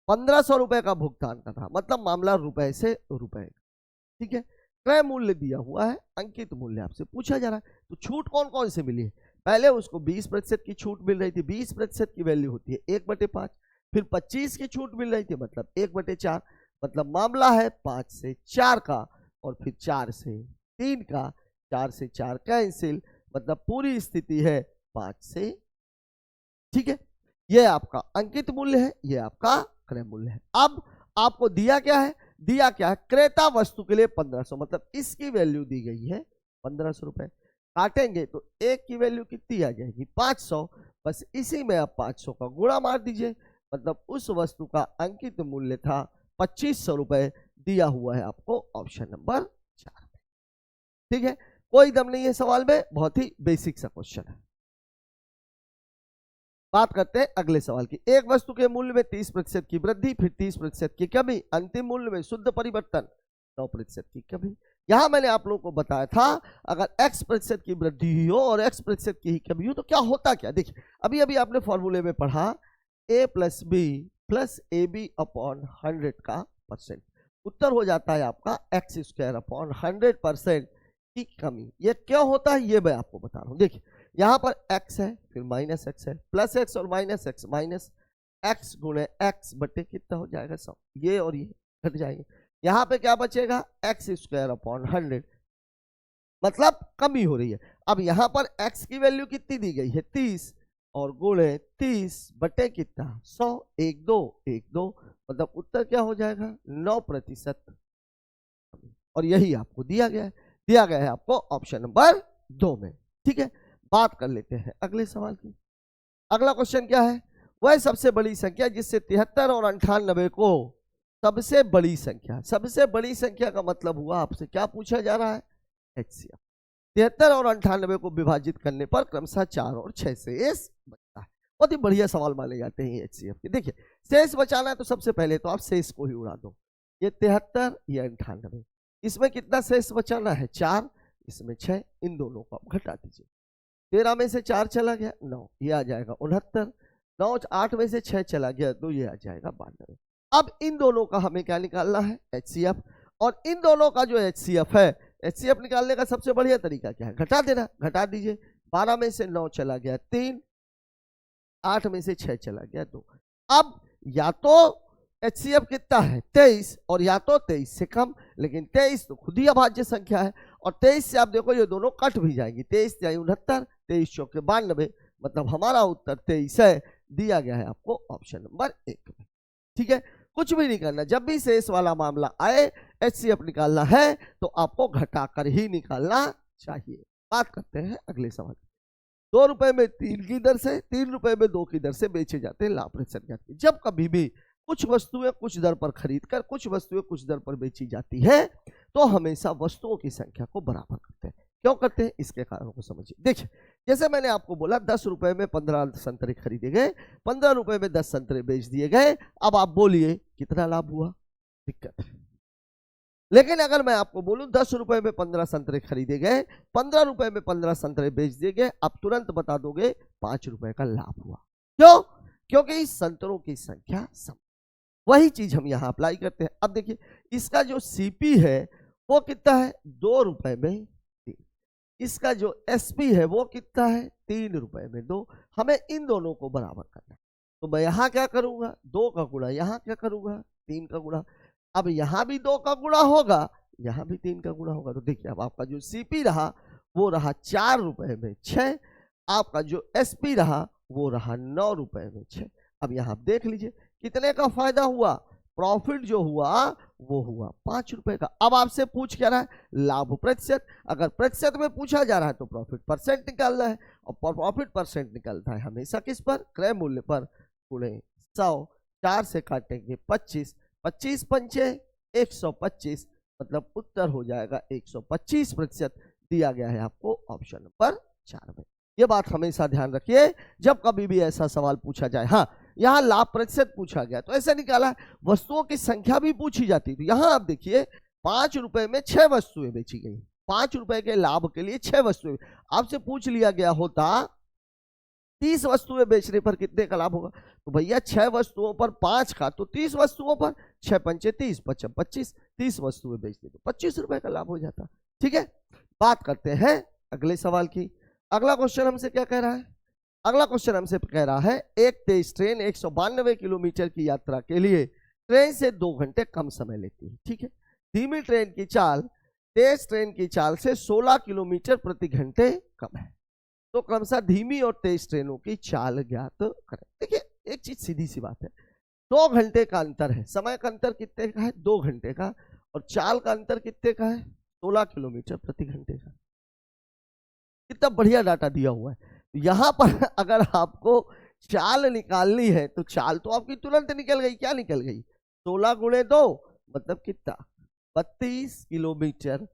A: 1500 रुपए का भुगतान कर रहा, मतलब मामला रुपए से रुपए। ठीक है, क्रय मूल्य दिया हुआ है, अंकित मूल्य आपसे पूछा जा रहा है। तो छूट कौन कौन से मिली है? पहले उसको 20% की छूट मिल रही थी, 20% की वैल्यू होती है 1/5, फिर 25 की छूट मिल रही थी मतलब 1/4, मतलब मामला है 5 से 4 का, और फिर 4 से 3 का, 4 से 4 कैंसिल, मतलब पूरी स्थिति है 5 से। ठीक है, यह आपका अंकित मूल्य है, यह आपका क्रय मूल्य है। अब आपको दिया क्या है? दिया क्या है? क्रेता वस्तु के लिए 1500, मतलब इसकी वैल्यू दी गई है 1500 रुपए। काटेंगे तो एक की वैल्यू कितनी आ जाएगी? 500। बस इसी में आप 500 का गुणा मार दीजिए, मतलब उस वस्तु का अंकित मूल्य था 2500 रुपए, दिया हुआ है आपको ऑप्शन नंबर 4। ठीक है, कोई दम नहीं है सवाल में, बहुत ही बेसिक सा क्वेश्चन है। बात करते हैं अगले सवाल की। एक वस्तु के मूल्य में 30% की वृद्धि, फिर 30% की कमी, अंतिम मूल्य में शुद्ध परिवर्तन 9% की कमी। यहां मैंने आप लोगों को बताया था अगर x% की वृद्धि हुई हो और x% की ही कमी हो तो क्या होता क्या। देखिए अभी अभी आपने फॉर्मूले में पढ़ा a + b + ab/100 का परसेंट, उत्तर हो जाता है आपका x² 100% की कमी। ये क्या होता है ये मैं आपको बता रहा हूं। देखिए यहां पर x है, फिर -x है, +x और -x, -x गुणे x बटे कितना हो जाएगा 100, ये और ये घट जाएंगे। यहां पे क्या बचेगा? x² 100, मतलब कमी हो रही है। अब यहां पर x की वैल्यू कितनी दी गई है? 30, और गुणे 30 बटे कितना? 100, 1 2 1 2, मतलब उत्तर क्या हो जाएगा? 9%। और यही आपको दिया गया है, दिया गया है आपको ऑप्शन नंबर 2 में। ठीक है, बात कर लेते हैं अगले सवाल की। अगला क्वेश्चन क्या है? वह सबसे बड़ी संख्या जिससे 73 और 98 को सबसे बड़ी संख्या, सबसे बड़ी संख्या का मतलब हुआ आपसे क्या पूछा जा रहा है? HCF। 73 और 98 को विभाजित करने पर क्रमशः 4 और 6 शेष बचता है। बहुत ही बढ़िया सवाल माने जाते हैं HCF के। देखिए शेष बचाना है तो सबसे पहले तो आप शेष को ही उड़ा दो। ये 73, ये 98, इसमें कितना शेष बचाना है? 4, इसमें 6, इन दोनों को आप घटा दीजिए। 13 में से 4 चला गया 9, ये आ जाएगा 69, 9 8 में से 6 चला गया तो ये आ जाएगा 92। अब इन दोनों का हमें क्या निकालना है? HCF। और इन दोनों का जो HCF है, HCF निकालने का सबसे बढ़िया तरीका क्या है? घटा देना, घटा दीजिए। 12 में से 9 चला गया 3, 8 में से 6 चला गया 2। अब या तो HCF कितना है? 23, और या तो 23 से कम, लेकिन 23 तो खुद ही अभाज्य संख्या है, और 23 से आप देखो ये दोनों कट भी जाएंगी। 23 जाए 69, 23 चौके 92, मतलब हमारा उत्तर 23 है, दिया गया है आपको ऑप्शन नंबर 1 में। ठीक है, कुछ भी नहीं करना, जब भी शेष वाला मामला आए HCF निकालना है तो आपको घटाकर ही निकालना चाहिए। बात करते हैं अगले सवाल। 2 रुपए में 3 की दर से, 3 रुपए में 2 की दर से बेचे जाते हैं लाभ प्रतिशत। जब कभी भी कुछ वस्तुएं कुछ दर पर खरीदकर कुछ वस्तुएं कुछ दर पर बेची जाती है तो हमेशा वस्तुओं की संख्या को बराबर करते हैं। क्यों करते हैं? इसके कारणों को समझिए। देखिए जैसे मैंने आपको बोला 10 रुपए में 15 संतरे खरीदे गए, 15 रुपए में 10 संतरे बेच दिए गए। अब आप बोलिए कितना लाभ हुआ? दिक्कत है। लेकिन अगर मैं आपको बोलूं 10 रुपए में 15 संतरे खरीदे गए, 15 रुपए में 15 संतरे बेच दिए गए, आप तुरंत बता दोगे 5 रुपए का लाभ हुआ। क्यों? क्योंकि संतरों की संख्या सम। वही चीज हम यहां अप्लाई करते हैं। अब देखिए इसका जो CP है वो कितना है? 2 रुपए में 3। इसका जो SP है वो कितना है? 3 रुपए में 2। हमें इन दोनों को बराबर करना है, तो मैं यहां क्या करूंगा? 2 का गुणा, यहां क्या करूंगा? 3 का गुणा। अब यहां भी 2 का गुणा होगा, यहां भी 3 का गुणा होगा। तो देखिए अब आपका जो CP रहा वो रहा 4 रुपए में 6, आपका जो SP रहा वो रहा 9 रुपए में 6। अब यहां आप देख लीजिए कितने का फायदा हुआ? प्रॉफिट जो हुआ वो हुआ 5 रुपए का। अब आपसे पूछ क्या रहा है? लाभ प्रतिशत। अगर प्रतिशत में पूछा जा रहा है तो प्रॉफिट परसेंट निकालना है, और प्रॉफिट परसेंट निकलता है हमेशा किस पर? क्रय मूल्य पर, गुणे 100। 4 से काटेंगे 25, 25 पंचे 125, मतलब उत्तर हो जाएगा 125%, दिया गया है आपको ऑप्शन नंबर 4 में। ये बात हमेशा ध्यान रखिए जब कभी भी ऐसा सवाल पूछा जाए। हाँ, यहाँ लाभ प्रतिशत पूछा गया तो ऐसा निकाला, वस्तुओं की संख्या भी पूछी जाती। तो यहाँ आप देखिए 5 रुपए में 6 वस्तुएं बेची गई, 5 रुपए के लाभ के लिए 6 वस्तुएं। आपसे पूछ लिया गया होता 30 वस्तुएं बेचने पर कितने का लाभ होगा? तो भैया 6 वस्तुओं पर 5 का, तो 30 वस्तुओं पर 6 पंचे 30, 5 25, 30 वस्तुएं बेचने पर 25 रुपए का लाभ हो जाता। ठीक है, बात करते हैं अगले सवाल की। अगला क्वेश्चन हमसे क्या कह रहा है? अगला क्वेश्चन हमसे कह रहा है एक तेज ट्रेन 192 किलोमीटर की यात्रा के लिए ट्रेन से 2 घंटे कम समय लेती है। ठीक है, धीमी ट्रेन की चाल तेज ट्रेन की चाल से 16 किलोमीटर प्रति घंटे कम है। तो क्रमशः धीमी और तेज ट्रेनों की चाल ज्ञात करें। देखिए, एक चीज सीधी सी बात है, 2 घंटे का अंतर है, समय का अंतर कितने का है? 2 घंटे का, और चाल का अंतर कितने का है? 16 किलोमीटर प्रति घंटे का। कितना बढ़िया डाटा दिया हुआ है। यहां पर अगर आपको चाल निकालनी है तो चाल तो आपकी तुरंत निकल गई। क्या निकल गई? 16 गुणे 2 मतलब कितना? 32 किलोमीटर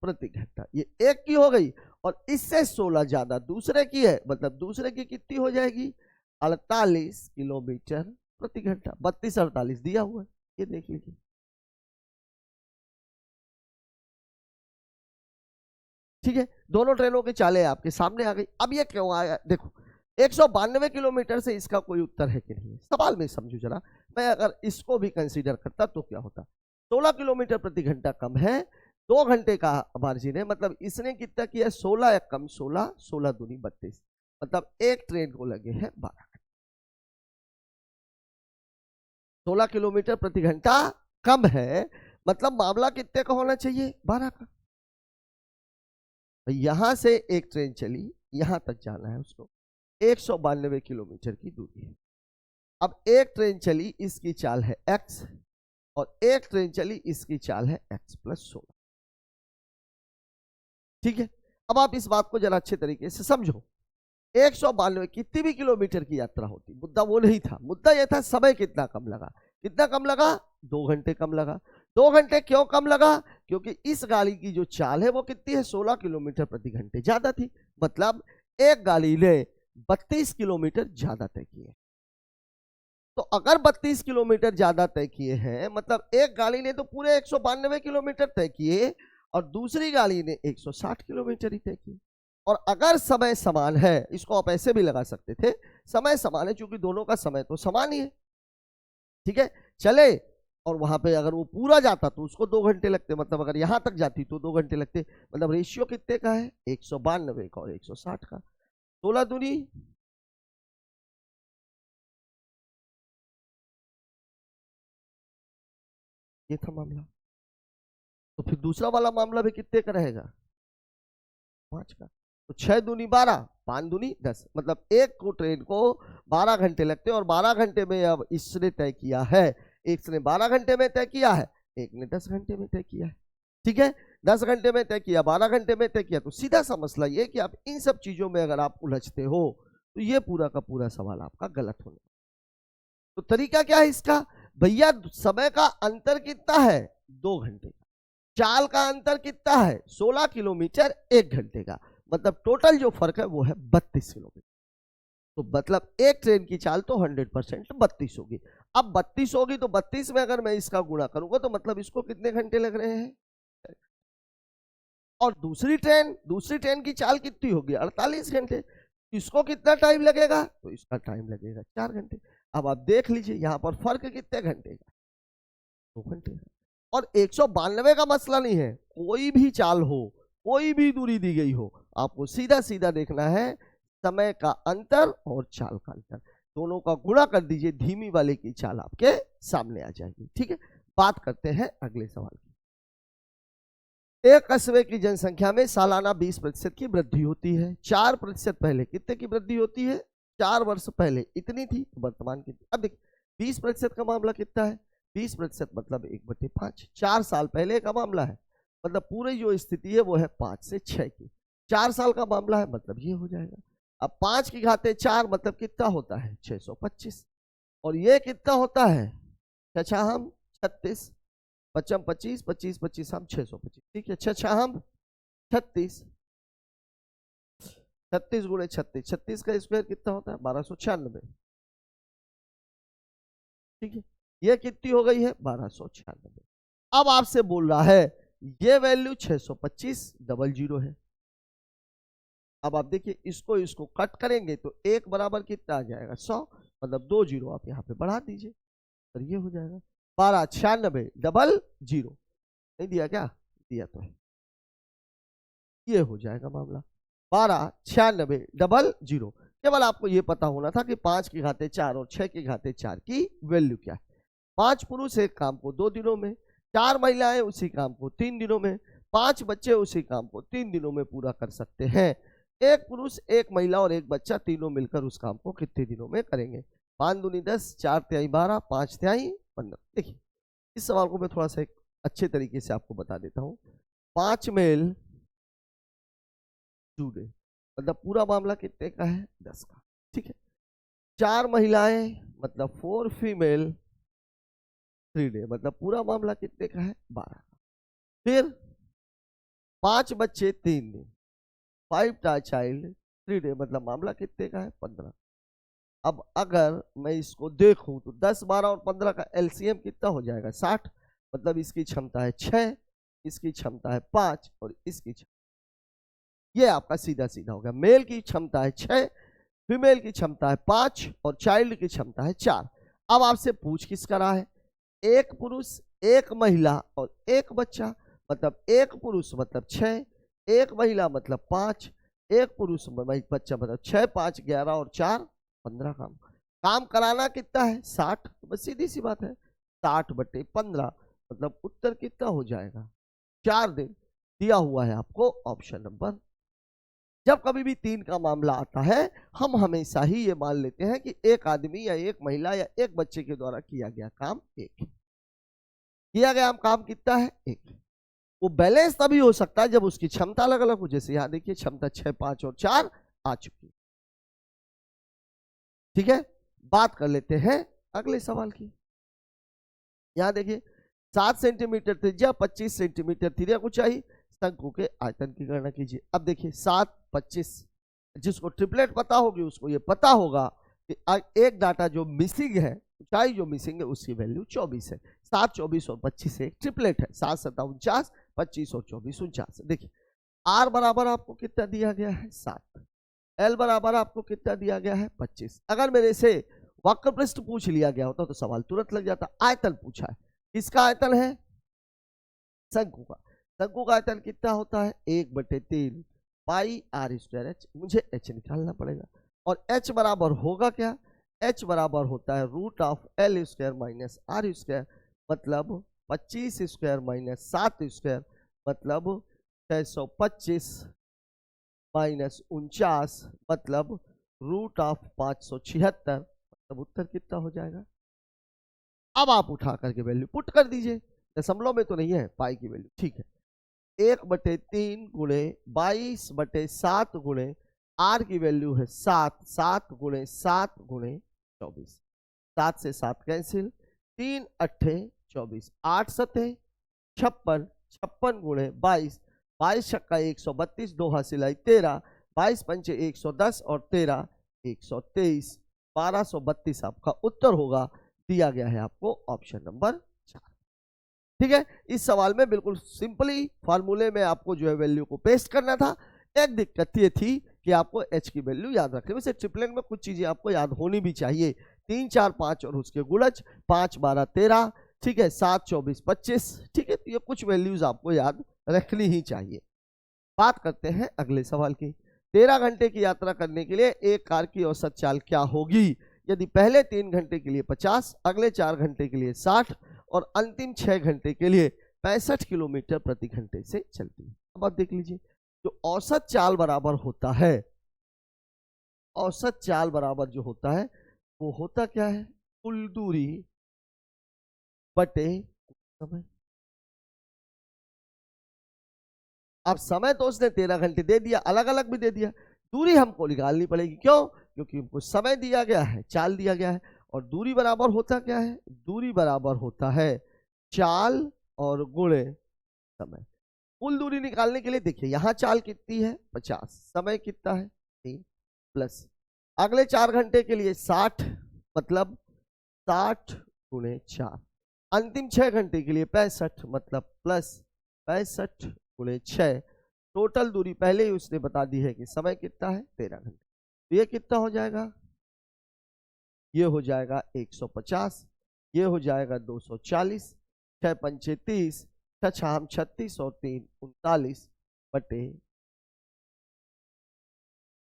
A: प्रति घंटा। ये एक की हो गई, और इससे 16 ज्यादा दूसरे की है, मतलब दूसरे की कितनी हो जाएगी? 48 किलोमीटर प्रति घंटा। 32 48 दिया हुआ है, ये देख लीजिए। ठीक है, दोनों ट्रेनों की चालें आपके सामने आ गई। अब ये क्यों आया? देखो, 192 किलोमीटर से इसका कोई उत्तर है कि नहीं? सवाल में समझो जरा। मैं अगर इसको भी कंसीडर करता तो क्या होता? 16 किलोमीटर प्रति घंटा कम है, 2 घंटे का मार्जिन है, मतलब इसने कितना किया? 16 या कम 16, 16 दूनी 32, मतलब एक ट्रेन को लगे हैं 12 घंटे। 16 किलोमीटर प्रति घंटा कम है, मतलब मामला कितने का होना चाहिए? 12 का। यहां से एक ट्रेन चली, यहां तक जाना है उसको, 192 किलोमीटर की दूरी है। अब एक ट्रेन चली, इसकी चाल है x, और एक ट्रेन चली, इसकी चाल है x + 16। ठीक है, अब आप इस बात को जरा अच्छे तरीके से समझो। 192 कितनी भी किलोमीटर की यात्रा होती, मुद्दा वो नहीं था। मुद्दा यह था समय कितना कम लगा। कितना कम लगा? 2 घंटे कम लगा। 2 घंटे क्यों कम लगा? क्योंकि इस गाड़ी की जो चाल है वो कितनी है? 16 किलोमीटर प्रति घंटे ज्यादा थी, मतलब एक गाड़ी ने 32 किलोमीटर ज्यादा तय किए। तो अगर 32 किलोमीटर ज्यादा तय किए हैं, मतलब एक गाड़ी ने तो पूरे 192 किलोमीटर तय किए, और दूसरी गाड़ी ने 160 किलोमीटर ही तय किए। और अगर समय समान है, इसको आप ऐसे भी लगा सकते थे, समय समान है क्योंकि दोनों का समय तो समान ही है। ठीक है, चले, और वहां पे अगर वो पूरा जाता तो उसको 2 घंटे लगते, मतलब अगर यहां तक जाती तो 2 घंटे लगते। मतलब रेशियो कितने का है? 192 का और 160 का। 16 दूनी, ये था मामला। तो फिर दूसरा वाला मामला भी कितने का रहेगा? 5 का। तो 6 दूनी 12, 5 दूनी 10, मतलब एक को ट्रेन को 12 घंटे लगते हैं, और 12 घंटे में अब इसने तय किया है, एक ने 12 घंटे में तय किया है, एक ने 10 घंटे में तय किया है। ठीक है, 10 घंटे में तय किया, 12 घंटे में तय किया। तो सीधा सा मसला ये कि आप इन सब चीजों में अगर आप उलझते हो तो ये पूरा का पूरा सवाल आपका गलत होने। तो तरीका क्या है इसका? भैया समय का अंतर कितना है? 2 घंटे का। चाल का अंतर कितना है? 16 किलोमीटर 1 घंटे का, मतलब टोटल जो फर्क है वो है 32 किलोमीटर। तो मतलब एक ट्रेन की चाल तो 100% 32 होगी। अब 32 होगी तो 32 में अगर मैं इसका गुणा करूंगा तो मतलब इसको कितने घंटे लग रहे हैं? और दूसरी ट्रेन की चाल कितनी होगी? 48 घंटे। इसको कितना टाइम लगेगा? तो इसका टाइम लगेगा 4 घंटे। अब आप देख लीजिए यहां पर फर्क कितने घंटे का? 2 घंटे का। और 192 का मसला नहीं है, कोई भी चाल हो, कोई भी दूरी दी गई हो, आपको सीधा सीधा देखना है समय का अंतर और चाल का अंतर, दोनों का गुणा कर दीजिए, धीमी वाले की चाल आपके सामने आ जाएगी। ठीक है, बात करते हैं अगले सवाल की। एक कस्बे की जनसंख्या में सालाना 20% की वृद्धि होती है। 4% पहले कितने की वृद्धि होती है? 4 वर्ष पहले इतनी थी, वर्तमान कितनी? अब देखिए 20% का मामला कितना है? 20% मतलब 1/5। 4 साल पहले का मामला है, मतलब पूरी जो स्थिति है वो है 5 से 6 की। 4 साल का मामला है, मतलब ये हो जाएगा। अब 5 की घाते 4 मतलब कितना होता है? 625। और ये कितना होता है? 6 हम 36, 5 25, 25 25 हम 625। ठीक है, 6 हम 36, 36 गुणे 36, 36 का स्क्वायर कितना होता है? 1296। ठीक है, ये कितनी हो गई है? 1296। अब आपसे बोल रहा है ये वैल्यू 625 00 है। अब आप देखिए इसको इसको कट करेंगे तो 1 बराबर कितना आ जाएगा 100, मतलब 2 जीरो आप यहाँ पे बढ़ा दीजिए और ये हो जाएगा 12 96 डबल जीरो। नहीं दिया क्या? दिया तो है, ये हो जाएगा मामला 12 96 डबल जीरो। केवल आपको ये पता होना था कि 5 की घाते 4 और 6 की घाते 4 की वैल्यू क्या है। 5 पुरुष एक काम को 2 दिनों में, 4 महिलाएं उसी काम को 3 दिनों में, 5 बच्चे उसी काम को 3 दिनों में पूरा कर सकते हैं। एक पुरुष एक महिला और एक बच्चा तीनों मिलकर उस काम को कितने दिनों में करेंगे? 5 दूनी 10, 4 तिहाई 12, 5 तिहाई 15। देखिए इस सवाल को मैं थोड़ा सा एक अच्छे तरीके से आपको बता देता हूँ। 5 मेल 2 डे, मतलब पूरा मामला कितने का है? 10 का। ठीक है, 4 महिलाएं मतलब 4 फीमेल 3 डे, मतलब पूरा मामला कितने का है? 12 का। फिर 5 बच्चे 3 दिन, 5 चाइल्ड 3 डे, मतलब मामला कितने का है? 15। अब अगर मैं इसको देखूं तो 10, 12 और 15 का एलसीएम कितना हो जाएगा? 60, मतलब इसकी क्षमता है 6, इसकी क्षमता है 5 और इसकी ये आपका सीधा सीधा हो गया। मेल की क्षमता है 6, फीमेल की क्षमता है 5 और चाइल्ड की क्षमता है 4। अब आपसे पूछ किसका रहा है? एक पुरुष एक महिला और एक बच्चा, मतलब एक पुरुष मतलब 6, एक महिला मतलब 5, एक पुरुष बच्चा मतलब 6, 5 11 और 4 15। काम कराना कितना है? 60। तो बस सीधी सी बात है 60/15, मतलब उत्तर कितना हो जाएगा? 4 दिन दिया हुआ है आपको ऑप्शन नंबर। जब कभी भी 3 का मामला आता है हम हमेशा ही ये मान लेते हैं कि एक आदमी या एक महिला या एक बच्चे के द्वारा किया गया काम एक, किया गया काम कितना है? एक। वो बैलेंस तभी हो सकता है जब उसकी क्षमता अलग अलग हो। जैसे यहां देखिए क्षमता 6, 5 और 4 आ चुकी। ठीक है, बात कर लेते हैं अगले सवाल की। यहां देखिए 7 सेंटीमीटर त्रिज्या, 25 सेंटीमीटर त्रिज्या को चाहिए, शंकु के आयतन की गणना कीजिए। अब देखिए 7, 25, जिसको ट्रिपलेट पता होगी उसको ये पता होगा कि एक डाटा जो मिसिंग है, ऊंचाई जो मिसिंग है उसकी वैल्यू 24 है। 7, 24 और 25 एक ट्रिपलेट है। 7, 7 49, 25 और 24 49। देखिए आर बराबर आपको कितना दिया गया है? 7। एल बराबर आपको कितना दिया गया है? 25। अगर मेरे से वक्र पृष्ठ पूछ लिया गया होता तो सवाल तुरंत लग जाता। आयतन पूछा है, किसका आयतन है? शंकु का। शंकु का आयतन कितना होता है? 1/3 पाई आर स्क्वायर एच। मुझे एच निकालना पड़ेगा और एच बराबर होगा क्या? एच बराबर होता है √L square minus R square, मतलब 25 स्क्वायर माइनस 7 स्क्वायर, मतलब 625 माइनस 49, मतलब √576, मतलब उत्तर कितना हो जाएगा? अब आप उठा करके वैल्यू पुट कर दीजिए। दशमलव में तो नहीं है पाई की वैल्यू। ठीक है, 1/3 गुणे 22/7 गुणे आर की वैल्यू है 7, 7 गुणे 7 गुणे 24। 7 से 7 कैंसिल, 3 अट्ठे 24, 8 सते 56, 56 गुणे 22, 22 छक्का 132, 2 हासिल 13, 22 पंचे 110 और 13 123, 1232 आपका उत्तर होगा। दिया गया है आपको ऑप्शन नंबर 4। ठीक है, इस सवाल में बिल्कुल सिंपली फार्मूले में आपको जो है वैल्यू को पेस्ट करना था। एक दिक्कत ये थी कि आपको एच की वैल्यू याद रखनी। वैसे ट्रिपलेट में कुछ चीजें आपको याद होनी भी चाहिए। 3, 4, 5 और उसके गुणज, 5, 12, 13, ठीक है, 7, 24, 25। ठीक है, तो ये कुछ वैल्यूज आपको याद रखनी ही चाहिए। बात करते हैं अगले सवाल की। 13 घंटे की यात्रा करने के लिए एक कार की औसत चाल क्या होगी यदि पहले 3 घंटे के लिए 50, अगले 4 घंटे के लिए 60 और अंतिम 6 घंटे के लिए 65 किलोमीटर प्रति घंटे से चलती है? अब आप देख लीजिए, जो औसत चाल बराबर होता है, औसत चाल बराबर जो होता है वो होता क्या है? कुल दूरी बटे समय। अब समय तो उसने 13 घंटे दे दिया, अलग अलग भी दे दिया, दूरी हमको निकालनी पड़ेगी। क्यों? क्योंकि हमको समय दिया गया है, चाल दिया गया है। और दूरी बराबर होता क्या है? दूरी बराबर होता है चाल और गुणे समय। कुल दूरी निकालने के लिए देखिए यहां चाल कितनी है? 50, समय कितना है? 3, प्लस अगले 4 घंटे के लिए 60, मतलब 60 गुणे 4, अंतिम 6 घंटे के लिए 65, मतलब प्लस 65 गुणे 6, टोटल दूरी पहले ही उसने बता दी है कि समय कितना है 13 घंटे। तो ये कितना हो जाएगा, ये हो जाएगा 150, ये हो जाएगा 240, 6 पंचे 30, 6 छाम 36 और 3 39 बटे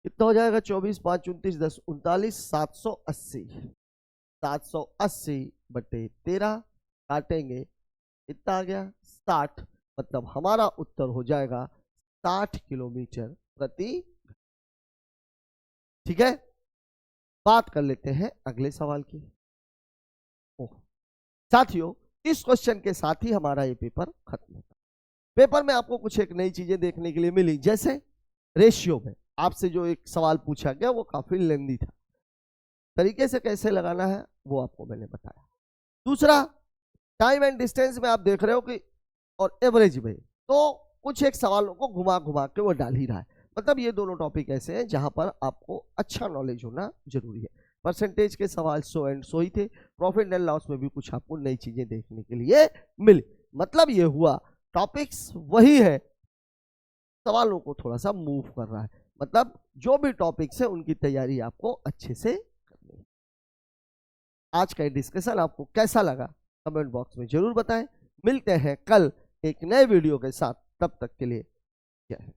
A: कितना हो जाएगा 24 5 29 10 39 780, 780 बटे 13 काटेंगे कितना आ गया 60, मतलब हमारा उत्तर हो जाएगा 60 किलोमीटर प्रति। ठीक है, बात कर लेते हैं अगले सवाल की। साथियों, इस क्वेश्चन के साथ ही हमारा ये पेपर खत्म होता है। पेपर में आपको कुछ एक नई चीजें देखने के लिए मिली, जैसे रेशियो में आपसे जो एक सवाल पूछा गया वो काफी लेंदी था, तरीके से कैसे लगाना है वो आपको मैंने बताया। दूसरा, टाइम एंड डिस्टेंस में आप देख रहे हो कि और एवरेज में तो कुछ एक सवालों को घुमा घुमा के वो डाल ही रहा है। मतलब ये दोनों टॉपिक ऐसे हैं जहां पर आपको अच्छा नॉलेज होना जरूरी है। परसेंटेज के सवाल सो एंड सो ही थे, प्रॉफिट एंड लॉस में भी कुछ आपको नई चीजें देखने के लिए मिली। मतलब ये हुआ टॉपिक्स वही है, सवालों को थोड़ा सा मूव कर रहा है। मतलब जो भी टॉपिक्स है उनकी तैयारी आपको अच्छे से करनी है। आज का डिस्कशन आपको कैसा लगा कमेंट बॉक्स में जरूर बताएं। मिलते हैं कल एक नए वीडियो के साथ, तब तक के लिए जय हिंद।